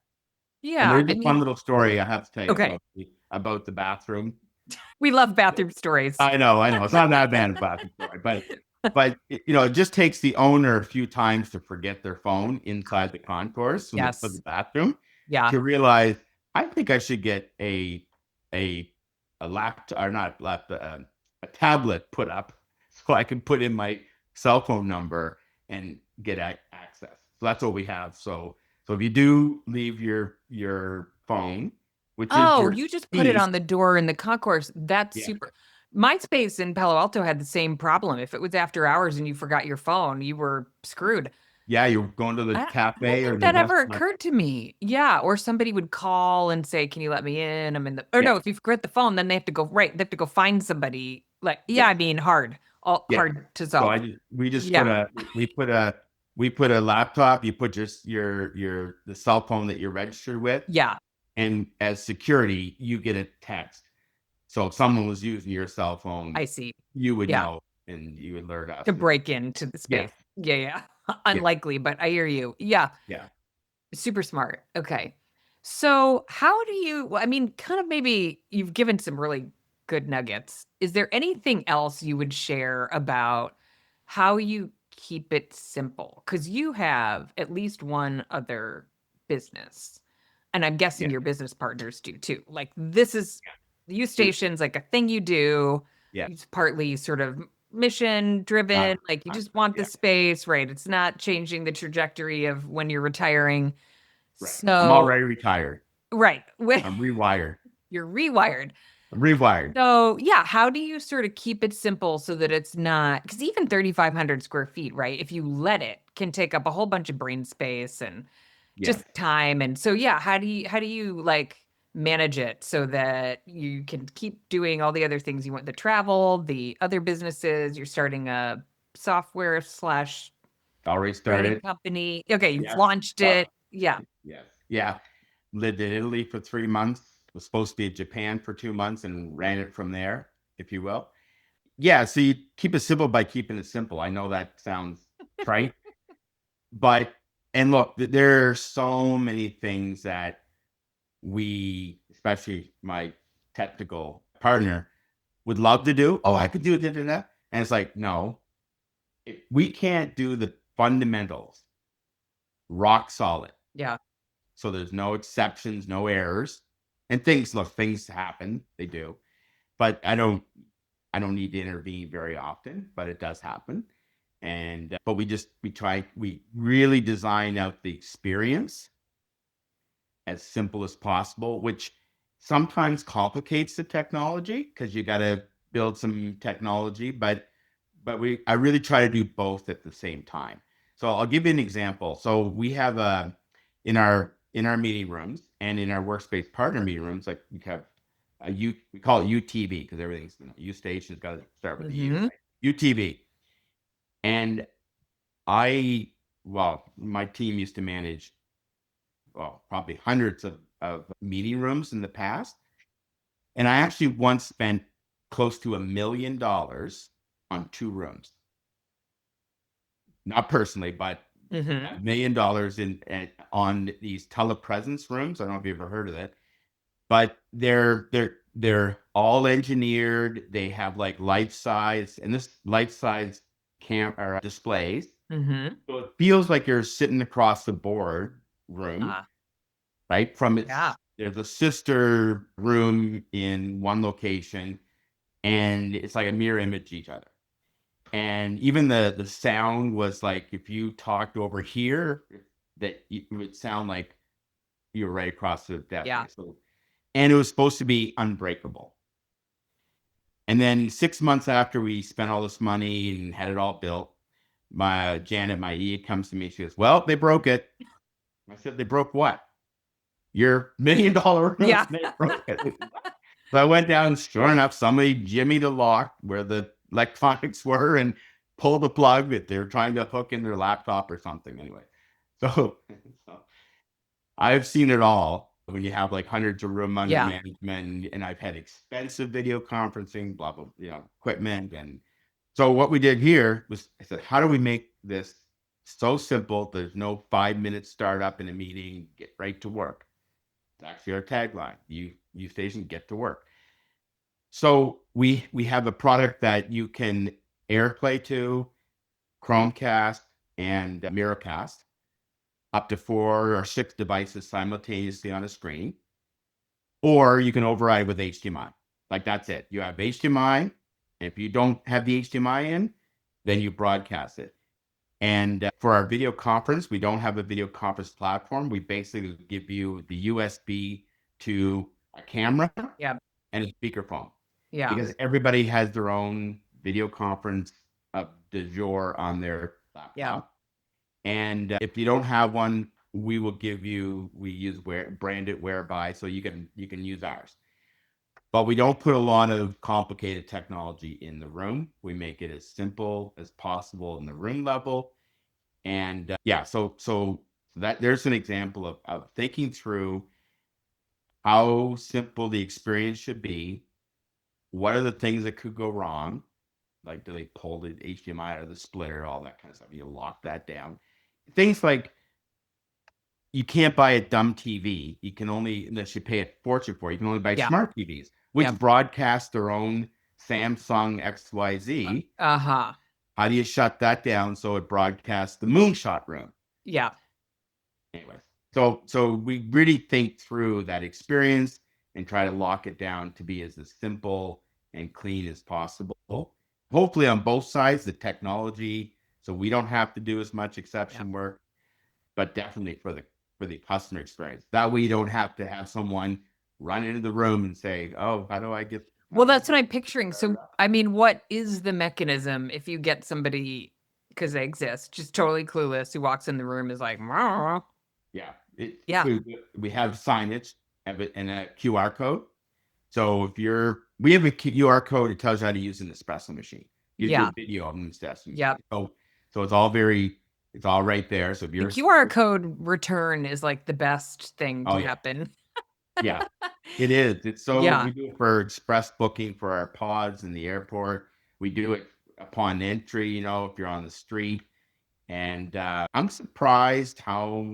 S1: Yeah.
S2: there's
S1: I
S2: a fun
S1: mean,
S2: little story I have to tell you
S1: okay.
S2: about the bathroom.
S1: We love bathroom stories.
S2: I know, I know. It's not that bad of a bathroom story, but it just takes the owner a few times to forget their phone inside the concourse for the
S1: Yes.
S2: bathroom
S1: Yeah.
S2: to realize I think I should get a a laptop or not laptop a tablet put up so I can put in my cell phone number and get access. So that's what we have. So if you do leave your phone, which is
S1: Oh,
S2: your
S1: you just put it
S2: key,
S1: on the door in the concourse. That's
S2: yeah,
S1: super. My space in Palo Alto had the same problem. If it was after hours and you forgot your phone, you were screwed.
S2: yeah, you're going to the
S1: I don't
S2: cafe or
S1: think
S2: the
S1: that ever
S2: restaurant.
S1: occurred to me. Yeah, or somebody would call and say, "Can you let me in? I'm in the." Or
S2: Yeah,
S1: no, if you forget the phone, then they have to go right. They have to go find somebody. Like, yeah,
S2: yeah,
S1: I mean, hard, all
S2: yeah.
S1: hard to
S2: So
S1: solve.
S2: we just
S1: Yeah,
S2: we put a laptop. You put the cell phone that you're registered with,
S1: yeah,
S2: and as security, you get a text. So if someone was using your cell phone,
S1: I see.
S2: you would
S1: Yeah,
S2: know and you would alert us.
S1: to
S2: And
S1: break into the
S2: yeah,
S1: space. Yeah, yeah.
S2: yeah,
S1: Unlikely, but I hear you. Yeah.
S2: yeah,
S1: Super smart. Okay. So, how do you, well, I mean, kind of maybe you've given some really good nuggets. Is there anything else you would share about how you keep it simple? Because you have at least one other business, and I'm guessing
S2: yeah,
S1: your business partners do too. Like, this is the U
S2: yeah.
S1: station's like a thing you do.
S2: Yeah.
S1: It's partly sort of mission
S2: Uh,
S1: driven, like you just want the
S2: yeah,
S1: space, right? It's not changing the trajectory of when you're retiring.
S2: right. I'm
S1: So
S2: already retired.
S1: right,
S2: I'm rewired.
S1: you're rewired.
S2: I'm rewired.
S1: So, yeah, how do you sort of keep it simple so that it's not, because even 3,500 square feet, right? If you let it, can take up a whole bunch of brain space and
S2: Yes.
S1: just time. And so, yeah, how do you like manage it so that you can keep doing all the other things you want, the travel, the other businesses, you're starting a software slash
S2: Already
S1: training
S2: started.
S1: company. Okay, you've
S2: Yes.
S1: launched it. Yeah.
S2: Yes. Yeah. Lived in Italy for 3 months. Was supposed to be in Japan for 2 months and ran it from there, if you will. Yeah. So you keep it simple by keeping it simple. I know that sounds trite, but and look, there are so many things that we, especially my technical partner, would love to do. Oh, I could do it, internet. And it's like, no, we can't do the fundamentals rock solid.
S1: Yeah.
S2: So there's no exceptions, no errors. And things happen, they do. But I don't need to intervene very often, but it does happen. And but we really design out the experience as simple as possible, which sometimes complicates the technology because you got to build some technology, but I really try to do both at the same time. So I'll give you an example. So we have in our meeting rooms and in our workspace partner meeting rooms, like we call it UTV because everything's U station's got to start with the U,
S1: Hmm.
S2: right? UTV. And I well, my team used to manage, well, probably hundreds of of meeting rooms in the past. And I actually once spent close to $1 million on 2 rooms. Not personally, but
S1: Mm-hmm.
S2: $1 million on these telepresence rooms. I don't know if you've ever heard of that, but they're all engineered. They have like life size, and this life size camera displays.
S1: Mm-hmm.
S2: So it feels like you're sitting across the board room,
S1: Ah,
S2: right? From
S1: yeah.
S2: there's a sister room in one location, and it's like a mirror image each other. And even the sound was like if you talked over here, that it would sound like you were right across the desk.
S1: Yeah.
S2: So, and it was supposed to be unbreakable. And then 6 months after we spent all this money and had it all built, my Janet, my E, comes to me. She goes, "Well, they broke it." I said, "They broke what?" "Your $1 million room."
S1: Yeah.
S2: They broke it. So I went down, and sure enough, somebody jimmied the lock where the electronics were and pulled the plug that they were trying to hook in their laptop or something. Anyway, so, so I've seen it all when you have like hundreds of room under
S1: Yeah.
S2: management, and I've had expensive video conferencing, blah, blah, equipment. And so what we did here was I said, how do we make this so simple? There's no 5 minute startup in a meeting, get right to work. It's actually our tagline, USTATION, get to work. So we have a product that you can AirPlay to, Chromecast, and Miracast, up to 4 or 6 devices simultaneously on a screen, or you can override with HDMI. Like that's it. You have HDMI, and if you don't have the HDMI in, then you broadcast it. And for our video conference, we don't have a video conference platform. We basically give you the USB to a camera
S1: Yeah.
S2: and a speakerphone,
S1: Yeah.
S2: because everybody has their own video conference du jour on their
S1: Yeah.
S2: laptop. And if you don't have one, we will give you, we use branded Whereby, so you can use ours. But we don't put a lot of complicated technology in the room. We make it as simple as possible in the room level. And yeah, so that there's an example of thinking through how simple the experience should be. What are the things that could go wrong? Like, do they pull the HDMI out of the splitter, all that kind of stuff? You lock that down. Things like you can't buy a dumb TV. You can only, unless you pay a fortune for it, you can only buy
S1: Yeah.
S2: smart TVs, which
S1: Yeah.
S2: broadcast their own Samsung XYZ.
S1: Uh-huh.
S2: How do you shut that down so it broadcasts the moonshot room?
S1: Yeah.
S2: Anyways, so we really think through that experience and try to lock it down to be as simple and clean as possible. Hopefully on both sides, the technology, so we don't have to do as much
S1: Yeah.
S2: exception work, but definitely for the customer experience. That way you don't have to have someone run into the room and say, "Oh, how
S1: Well,
S2: do I
S1: that's what
S2: get
S1: I'm
S2: this to
S1: picturing.
S2: start
S1: So,
S2: up?"
S1: I mean, what is the mechanism if you get somebody, because they exist, just totally clueless, who walks in the room is like, "Meow."
S2: Yeah,
S1: Yeah.
S2: we have signage and a QR code. So we have a QR code that tells you how to use an espresso machine. Gives you a
S1: Yeah.
S2: video of an espresso
S1: Yep.
S2: machine. So it's all right there. So if
S1: The
S2: you're,
S1: QR code return is like the best thing
S2: oh
S1: to
S2: yeah,
S1: happen.
S2: yeah, it is.
S1: Yeah.
S2: We do it for express booking for our pods in the airport. We do it upon entry, if you're on the street. And I'm surprised how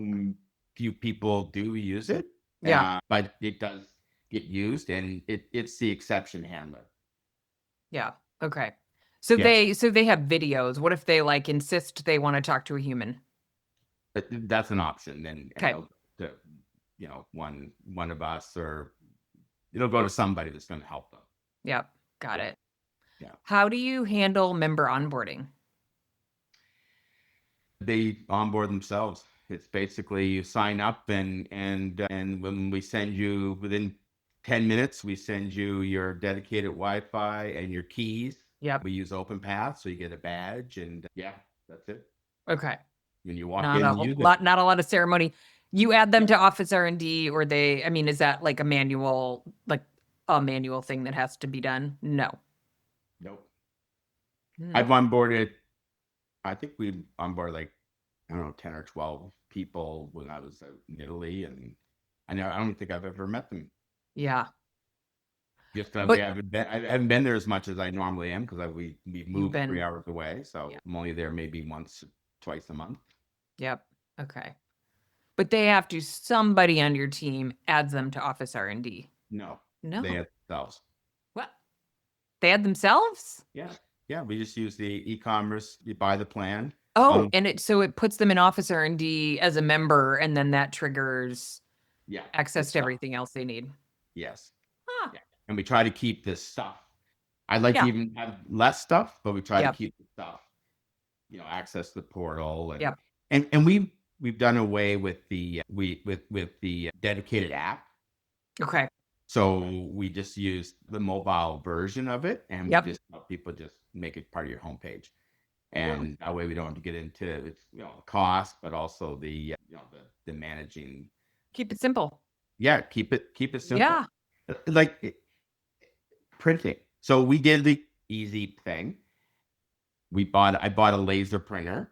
S2: few people do use it.
S1: Yeah.
S2: But it does get used, and it's the exception handler.
S1: Yeah. Okay. So
S2: Yes.
S1: they have videos. What if they like insist they want to talk to a human?
S2: That's an option, and
S1: Okay.
S2: they'll, the, one of us, or it'll go to somebody that's going to help them.
S1: Yep. Got
S2: Yeah,
S1: it.
S2: yeah.
S1: How do you handle member onboarding?
S2: They onboard themselves. It's basically you sign up, and when we send you within 10 minutes, we send you your dedicated Wi-Fi and your keys.
S1: Yep.
S2: We use OpenPath, so you get a badge, and yeah, that's it.
S1: Okay.
S2: When you walk
S1: Not
S2: in,
S1: a
S2: you use it.
S1: not a lot of ceremony. You add them
S2: Yeah.
S1: to Office R&D, or I mean, is that like a manual thing that has to be done? No.
S2: Nope.
S1: Hmm.
S2: I've onboarded. I think we onboarded like, I don't know, 10 or 12 people when I was in Italy, and I don't think I've ever met them.
S1: Yeah.
S2: Just
S1: But
S2: I haven't been there as much as I normally am because we
S1: you've
S2: moved
S1: been
S2: 3 hours away,
S1: yeah.
S2: so I'm only there maybe once, twice a month.
S1: Yep. Okay. But they have to somebody on your team adds them to Office R&D.
S2: No, they
S1: No.
S2: have themselves.
S1: What? They add themselves?
S2: Yeah, yeah. We just use the e-commerce. You buy the plan.
S1: Oh, and it puts them in Office R&D as a member, and then that triggers
S2: Yeah,
S1: access
S2: it's
S1: to
S2: stuff.
S1: everything else they need.
S2: Yes,
S1: Huh.
S2: yeah. And we try to keep this stuff. I'd like to
S1: Yeah.
S2: even have less stuff, but we try to
S1: Yep.
S2: keep the stuff. Access the portal
S1: Yep.
S2: and we've done away with the with the dedicated app.
S1: Okay.
S2: So we just use the mobile version of it, and we
S1: Yep.
S2: just help people just make it part of your homepage.
S1: Hmm.
S2: And that way we don't have to get into its cost, but also the the managing.
S1: Keep it simple.
S2: Yeah, keep it simple.
S1: Yeah.
S2: Like printing. So we did the easy thing. I bought a laser printer,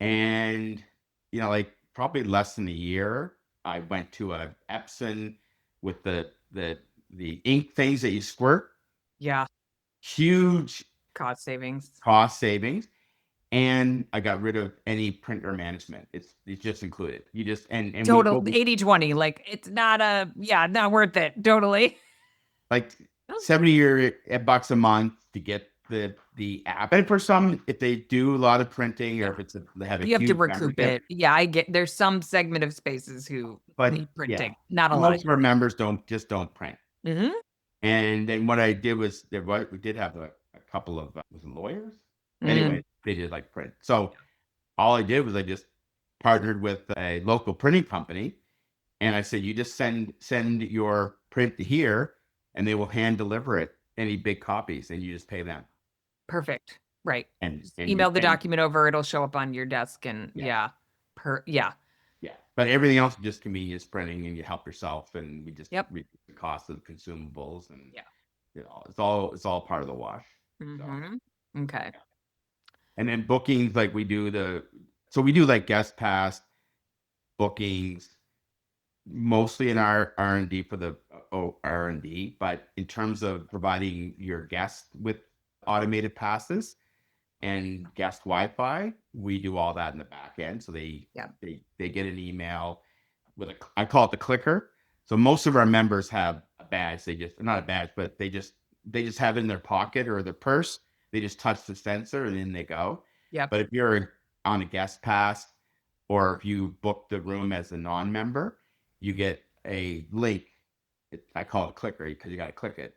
S2: and like probably less than a year, I went to a Epson with the ink things that you squirt.
S1: Yeah.
S2: Huge
S1: Cost savings.
S2: cost savings, and I got rid of any printer management. It's just included. You just and we
S1: Total
S2: what we
S1: 80/20. Like it's not not worth it. Totally.
S2: like 70 bucks a month to get the app. And for some, if they do a lot of printing or
S1: Yeah.
S2: if they have a
S1: You have to
S2: huge
S1: recoup
S2: membership.
S1: it. Yeah, I get there's some segment of spaces who
S2: But
S1: need
S2: yeah,
S1: printing. Not a lot.
S2: most of our members don't print.
S1: Mhm.
S2: And then what I did was we did have a couple of was it lawyers.
S1: Mm.
S2: Anyway, they did like print. So all I did was I just partnered with a local printing company, and I said, you just send your print to here, and they will hand deliver it any big copies, and you just pay them.
S1: Perfect. Right.
S2: And
S1: Just
S2: and you
S1: email the
S2: and
S1: document over, it'll show up on your desk and
S2: yeah,
S1: yeah. Yeah.
S2: yeah. But everything else is just convenience printing, and you help yourself, and we just
S1: Yep.
S2: reduce the cost of the consumables, and
S1: Yeah.
S2: it's all part of the wash. So
S1: Mhm. Okay.
S2: yeah. And then bookings, like so we do like guest pass bookings, mostly in our R&D for the R&D, but in terms of providing your guests with automated passes and guest Wi-Fi, we do all that in the back end. So
S1: Yeah.
S2: they get an email with I call it the clicker. So most of our members have a badge. They just not a badge, but they just have it in their pocket or their purse. They just touch the sensor and in they go.
S1: Yep.
S2: But if you're on a guest pass or if you book the room as a non-member, you get a link. I call it clicker because you got to click it.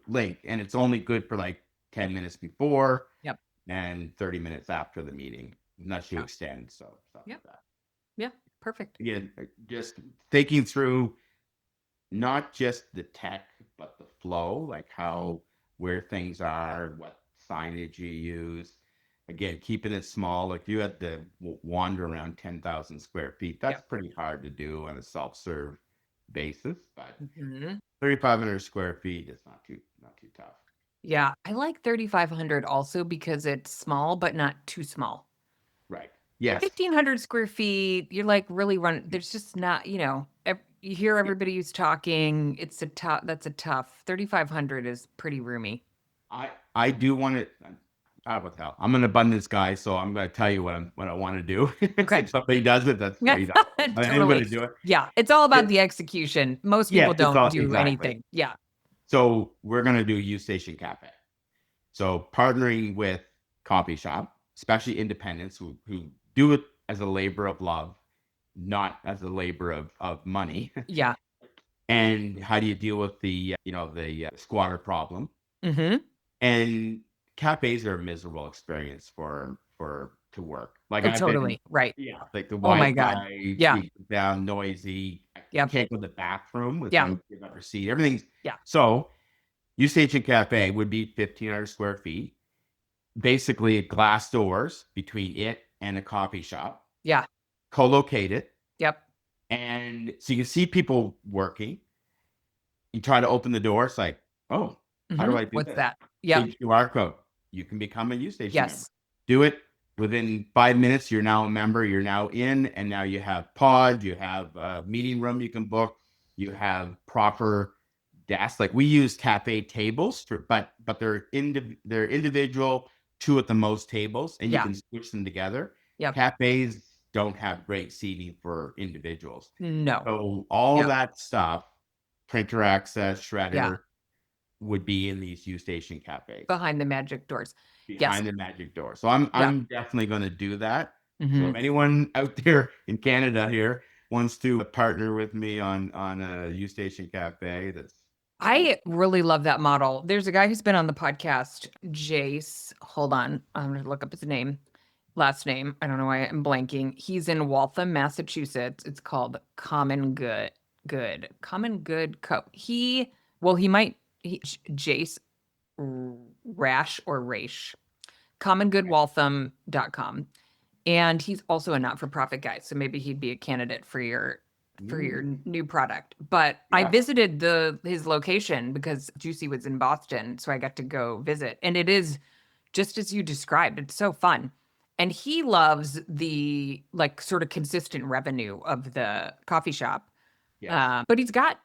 S2: Link, and it's only good for like 10 minutes before
S1: Yep.
S2: and 30 minutes after the meeting, unless you
S1: Yeah.
S2: extend. So stuff
S1: Yep.
S2: like that.
S1: Yeah. Perfect.
S2: Again, just thinking through not just the tech, but the flow, like where things are, what signage you use. Again, keeping it small. Like you had to wander around 10,000 square feet. That's
S1: Yep.
S2: pretty hard to do on a self-serve basis, but
S1: Mhm.
S2: 3,500 square feet is not too tough.
S1: Yeah, I like 3,500 also because it's small, but not too small.
S2: Right. Yes.
S1: 1,500 square feet, you're like really there's just not, you hear
S2: Yeah.
S1: everybody who's talking. That's a tough. 3,500 is pretty roomy.
S2: I do want to. What the hell? I'm an abundance guy, so I'm going to tell you what I want to do.
S1: Okay.
S2: If somebody does it, that's
S1: Yeah,
S2: great. I'm going
S1: totally.
S2: to do it.
S1: Yeah, it's all about
S2: It-
S1: the execution. Most people
S2: Yes, it's
S1: don't
S2: all
S1: do
S2: exactly.
S1: anything. Yeah.
S2: So we're going to do USTATION Cafe. So partnering with coffee shop, especially independents who do it as a labor of love, not as a labor of money.
S1: Yeah.
S2: And how do you deal with the squatter problem?
S1: Mhm.
S2: And cafes are a miserable experience to work. Like
S1: Oh,
S2: I've been,
S1: totally. Right.
S2: yeah, like the
S1: Oh my god.
S2: Wi-Fi
S1: Yeah.
S2: is down, noisy. I
S1: Yep.
S2: can't go to the bathroom
S1: Yeah.
S2: without giving up a seat. Everything's
S1: Yeah.
S2: so. USTATION Cafe would be 1,500 square feet, basically glass doors between it and a coffee shop,
S1: Yeah.
S2: co-located,
S1: Yep.
S2: and so you can see people working. You try to open the door, it's like, oh, how do
S1: Mhm.
S2: I do
S1: What's
S2: this?
S1: that? Yep.
S2: Big QR code. You can become a USTATION member.
S1: Yes.
S2: Do it. within 5 minutes, you're now a member, you're now in, and now you have pod, you have a meeting room you can book, you have proper desks. Like we use cafe tables, but they're individual, two at the most tables, and you
S1: Yeah.
S2: can switch them together.
S1: Yep.
S2: Cafes don't have great seating for individuals.
S1: No.
S2: So all
S1: Yep.
S2: that stuff, printer access,
S1: Yeah.
S2: shredder, would be in these U Station cafes
S1: Behind the magic doors. Yes.
S2: behind the magic door. So I'm
S1: Yeah.
S2: I'm definitely going to do that. So if
S1: Mhm.
S2: anyone out there in Canada here wants to partner with me on a U Station cafe, that's
S1: I really love that model. There's a guy who's been on the podcast, Jace. Hold on. I'm going to look up his name. Last name. I don't know why I'm blanking. He's in Waltham, Massachusetts. It's called Common Good. Common Good Co. He might Jace Rash or Raish. CommonGoodWaltham.com. And he's also a not-for-profit guy, so maybe he'd be a candidate for your
S2: mm,
S1: new product. But I
S2: yeah,
S1: visited his location because Juicy was in Boston, so I got to go visit. And it is just as you described. It's so fun. And he loves the like sort of consistent revenue of the coffee shop.
S2: yes,
S1: But he's got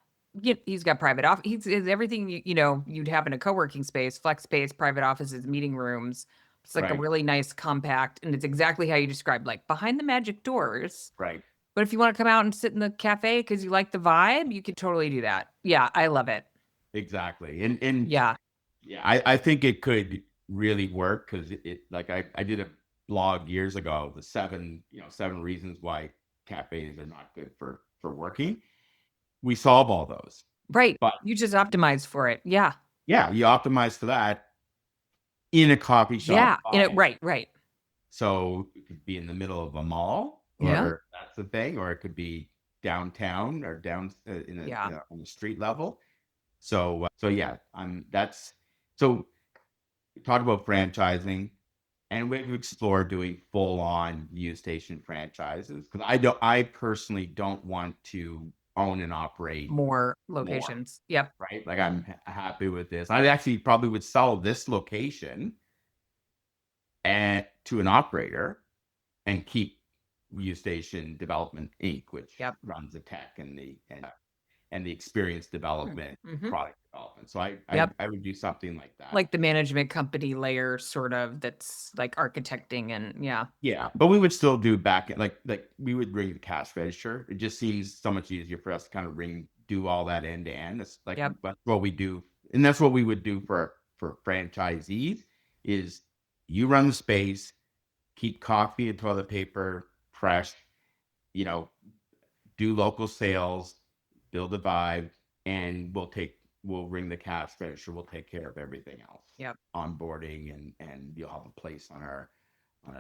S1: private office. He's everything you'd have in a co-working space, flex space, private offices, meeting rooms. It's like a
S2: right,
S1: really nice compact, and it's exactly how you described, like behind the magic doors.
S2: right,
S1: But if you want to come out and sit in the cafe because you like the vibe, you could totally do that. Yeah, I love it.
S2: exactly. And
S1: Yeah.
S2: yeah, I think it could really work because it like I did a blog years ago, the 7 reasons why cafes are not good for working. We solve all those.
S1: Right.
S2: But
S1: You just optimize for it. Yeah.
S2: yeah, you optimize for that in a coffee
S1: Yeah.
S2: shop
S1: In it,
S2: vibe.
S1: right, right.
S2: So it could be in the middle of a mall,
S1: Yeah.
S2: or that's the thing, or it could be downtown or down
S1: Yeah.
S2: on the street level. So yeah, that's so we talked about franchising, and we've explored doing full on U Station franchises because I personally don't want to own and operate
S1: More
S2: more,
S1: locations. Yep.
S2: right? Like I'm happy with this. I actually probably would sell this location and to an operator and keep U Station Development Inc., which
S1: Yep.
S2: runs the tech and the experience development,
S1: Mm-hmm.
S2: product development. So
S1: Yep.
S2: I would do something like that.
S1: Like the management company layer, sort of, that's like architecting and yeah.
S2: Yeah, but we would still do back like we would ring the cash register. It just seems so much easier for us to kind of do all that end to end. It's like
S1: Yep.
S2: that's what we do, and that's what we would do for franchisees. Is you run the space, keep coffee and toilet paper fresh, you know, do local sales, build a vibe, and we'll ring the cash register. We'll take care of everything else,
S1: Yep.
S2: onboarding, and you'll have a place on our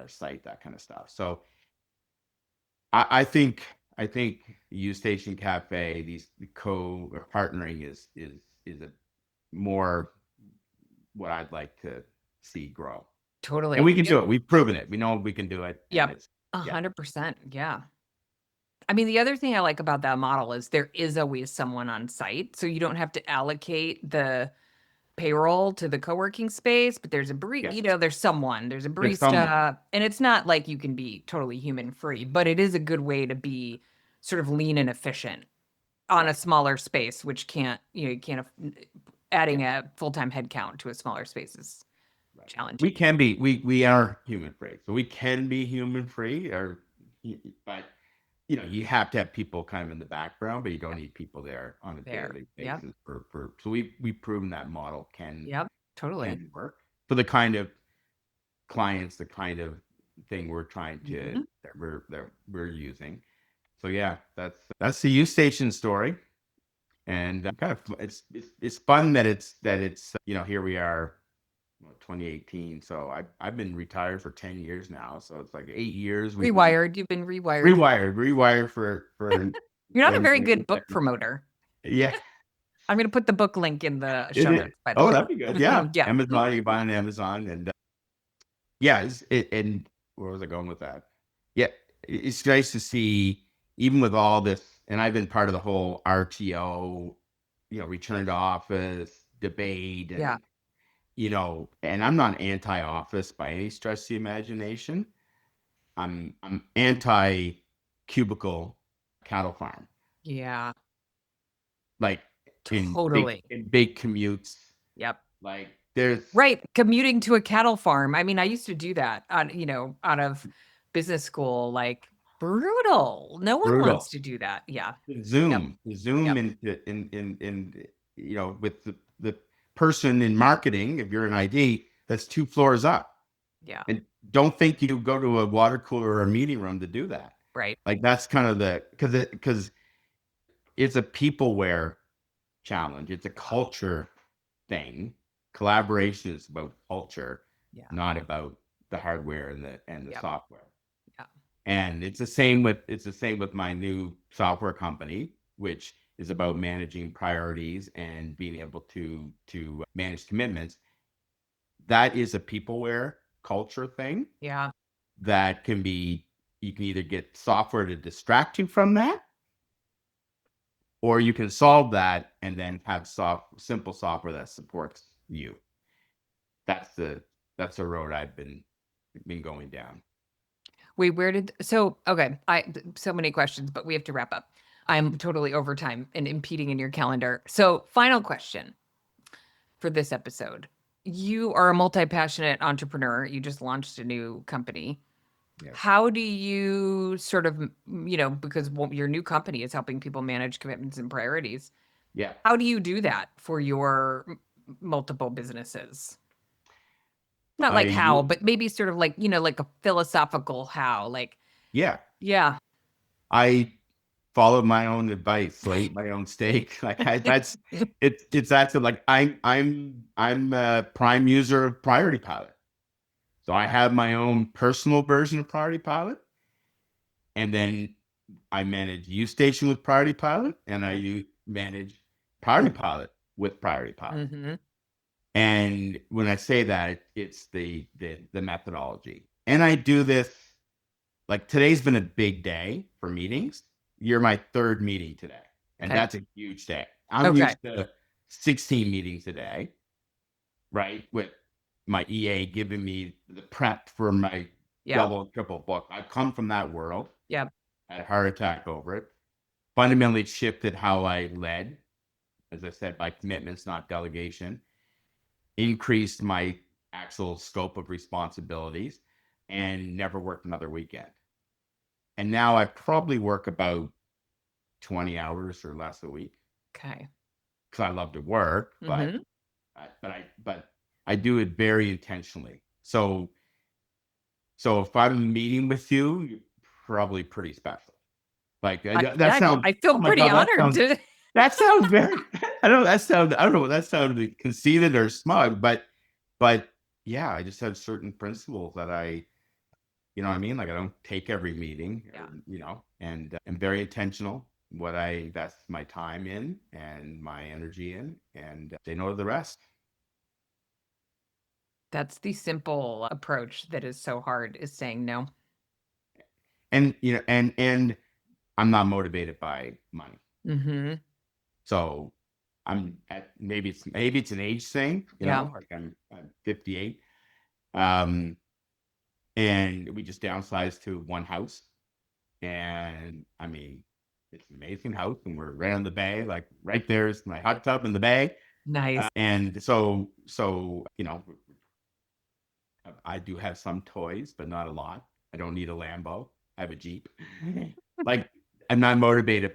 S2: site, that kind of stuff. So I think U Station Cafe, these the co or partnering is a more what I'd like to see grow. And
S1: Totally.
S2: we can do it. We've proven it. We know we can do it. And
S1: Yep.
S2: it's yeah.
S1: 100%. Yeah. I mean, the other thing I like about that model is there is always someone on site. So you don't have to allocate the payroll to the co-working space, but
S2: Yes.
S1: there's a
S2: There's someone.
S1: barista, and it's not like you can be totally human free, but it is a good way to be sort of lean and efficient on a
S2: Right.
S1: smaller space, which you can't,
S2: Yeah.
S1: adding a full-time headcount to a smaller space is
S2: Right.
S1: challenging.
S2: We can be we are human free. So we can be human free but you have to have people kind of in the background, but you don't
S1: Yep.
S2: need people there on a
S1: There.
S2: daily
S1: Yep.
S2: basis for so we've proven that model
S1: Yep. Totally.
S2: can work for the kind of clients, the kind of thing we're trying to
S1: Mhm.
S2: that we're using. So yeah, that's the U Station story. And kind of it's fun that it's here we are, 2018. So I've been retired for 10 years now. So it's like 8 years we've been
S1: Rewired. You've been rewired.
S2: rewired for
S1: You're not a
S2: and
S1: very good book promoter.
S2: yeah.
S1: I'm gonna put the book link in the
S2: Is
S1: show
S2: it?
S1: notes, by the
S2: Oh,
S1: way.
S2: that'd be good. Yeah,
S1: Yeah.
S2: Amazon. You buy on Amazon, and yeah, and where was I going with that? Yeah, it's nice to see, even with all this, and I've been part of the whole RTO, return to office debate,
S1: Yeah.
S2: and I'm not anti-office by any stretch of the imagination, I'm anti cubicle cattle farm.
S1: Yeah,
S2: Like
S1: totally.
S2: in big commutes.
S1: Yep.
S2: Like there's
S1: Right, commuting to a cattle farm. I mean, I used to do that out of business school, like brutal. No one wants
S2: brutal.
S1: to do that. Yeah. Yep.
S2: The Zoom
S1: Yep.
S2: in with the person in marketing, if you're an ID, that's 2 floors up.
S1: Yeah.
S2: And don't think you go to a water cooler or a meeting room to do that.
S1: Right.
S2: Like that's kind of the because it's a peopleware challenge. It's a culture thing. Collaboration is about culture,
S1: Yeah.
S2: not about the hardware and the
S1: Yep.
S2: software.
S1: Yeah.
S2: And it's the same with my new software company, which is about managing priorities and being able to manage commitments. That is a peopleware culture thing
S1: Yeah.
S2: that can be, you can either get software to distract you from that, or you can solve that and then have simple software that supports you. That's the that's the road I've been going down.
S1: Wait, okay, so many questions, but we have to wrap up. I'm totally over time and impeding in your calendar. So, final question for this episode. You are a multi-passionate entrepreneur. You just launched a new company.
S2: Yes.
S1: How do you sort of, because your new company is helping people manage commitments and priorities.
S2: Yeah.
S1: How do you do that for your multiple businesses? Not like how,
S2: I
S1: but maybe sort of like, like a philosophical how, like,
S2: Yeah.
S1: yeah.
S2: I followed my own advice, so I ate my own steak. That's it's actually like I'm a prime user of Priority Pilot. So I have my own personal version of Priority Pilot, and then I manage USTATION with Priority Pilot, and manage Priority Pilot with Priority Pilot.
S1: Mm-hmm.
S2: And when I say that, it's the methodology. And I do this, like today's been a big day for meetings. You're my third meeting today, and
S1: Okay.
S2: that's a huge day. I'm
S1: Okay.
S2: used to 16 meetings a day, right? With my EA giving me the prep for my
S1: Yeah.
S2: double and triple book. I come from that world.
S1: Yeah.
S2: I had a heart attack over it. Fundamentally shifted how I led, as I said, by commitments, not delegation. Increased my actual scope of responsibilities, and never worked another weekend. And now I probably work about 20 hours or less a week
S1: Okay.
S2: because I love to work,
S1: Mm-hmm.
S2: but I do it very intentionally. So if I'm meeting with you, you're probably pretty special. Like that sounds.
S1: I feel
S2: Oh my
S1: pretty
S2: god,
S1: honored to.
S2: that sounds very. I don't know. That sounded conceited or smug, but yeah, I just have certain principles that you know what I mean? Like I don't take every meeting,
S1: Yeah.
S2: and I'm very intentional what I invest my time in and my energy in, and they know the rest.
S1: That's the simple approach that is so hard, is saying no.
S2: And and I'm not motivated by money.
S1: Mm-hmm.
S2: So I'm at maybe it's an age thing,
S1: Yeah.
S2: like I'm 58. Um, and we just downsized to one house. And I mean, it's an amazing house, and we're right on the bay, like right there's my hot tub in the bay.
S1: Nice.
S2: And so I do have some toys, but not a lot. I don't need a Lambo. I have a Jeep. Like I'm not motivated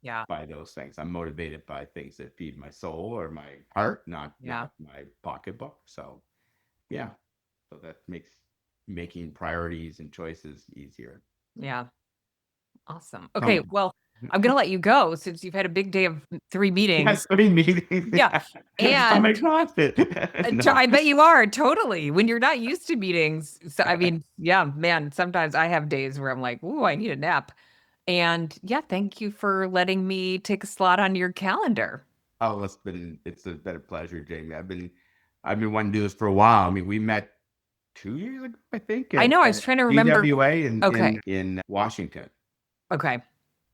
S1: Yeah.
S2: by those things. I'm motivated by things that feed my soul or my heart,
S1: Yeah.
S2: not my pocketbook. So yeah, so that makes making priorities and choices easier.
S1: Yeah. Awesome. Okay.
S2: Some
S1: Well, I'm going to let you go since you've had a big day of 3 meetings.
S2: Yes, I mean meetings.
S1: Yeah.
S2: I'm
S1: And
S2: exhausted. No.
S1: I bet you are totally when you're not used to meetings. So, I mean, yeah, man, sometimes I have days where I'm like, ooh, I need a nap. And yeah, thank you for letting me take a slot on your calendar.
S2: Oh, been a pleasure, Jamie. I've been wanting to do this for a while. I mean, we met 2 years ago, I think,
S1: I know I was
S2: at
S1: trying to remember.
S2: DWA
S1: Okay.
S2: in Washington.
S1: Okay.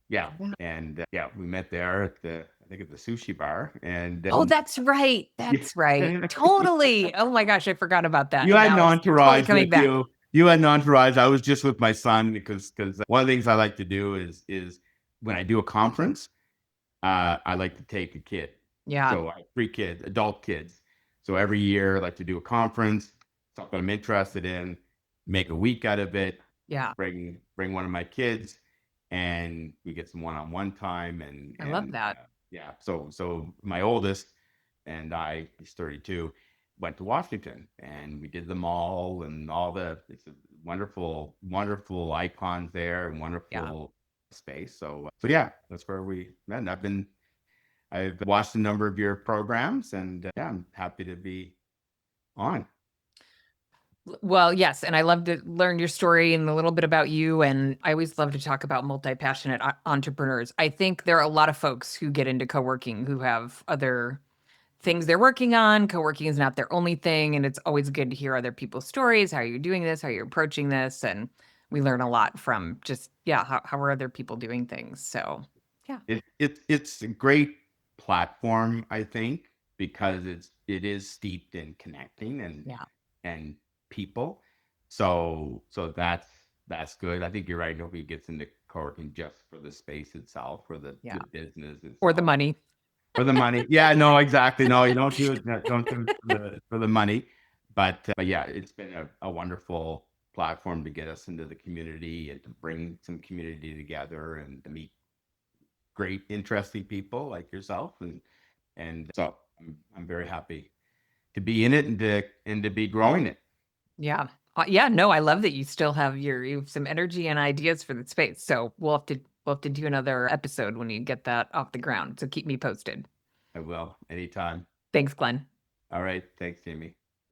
S2: Yeah, and yeah, we met there at I think at the sushi bar, and
S1: Oh, that's right. That's right. Totally. Oh my gosh, I forgot about that.
S2: you
S1: And
S2: had an
S1: now it's totally
S2: entourage
S1: coming
S2: with
S1: back.
S2: you. You had an entourage. I was just with my son because one of the things I like to do is when I do a conference, I like to take a kid.
S1: Yeah.
S2: So I have 3 kids, adult kids. So every year I like to do a conference, something I'm interested in, make a week out of it,
S1: Yeah.
S2: bring one of my kids, and we get some one-on-one time
S1: I love
S2: and
S1: that.
S2: yeah. So my oldest and he's 32, went to Washington and we did the mall and all the it's a wonderful icons there and
S1: Yeah.
S2: wonderful space. So yeah, that's where we met. And I've watched a number of your programs, and yeah, I'm happy to be on.
S1: Well, yes, and I love to learn your story and a little bit about you, and I always love to talk about multi-passionate entrepreneurs. I think there are a lot of folks who get into co-working who have other things they're working on. Co-working is not their only thing, and it's always good to hear other people's stories, how you're doing this, how you're approaching this, and we learn a lot from just, yeah, how are other people doing things. So, yeah.
S2: It's a great platform, I think, because it is steeped in connecting
S1: Yeah.
S2: and people. So that's good. I think you're right. Nobody gets into co-working just for the space itself, for the
S1: Yeah.
S2: business
S1: Or the
S2: itself.
S1: money.
S2: For the money. Yeah, no, exactly. No, you don't do it. No, don't do it for the money. But yeah, it's been a wonderful platform to get us into the community and to bring some community together and to meet great, interesting people like yourself. And so I'm very happy to be in it and to be growing it.
S1: Yeah. Yeah, no, I love that you still have you have some energy and ideas for the space. So we'll have to do another episode when you get that off the ground. So keep me posted.
S2: I will anytime.
S1: Thanks, Glenn.
S2: All right. Thanks, Jamie.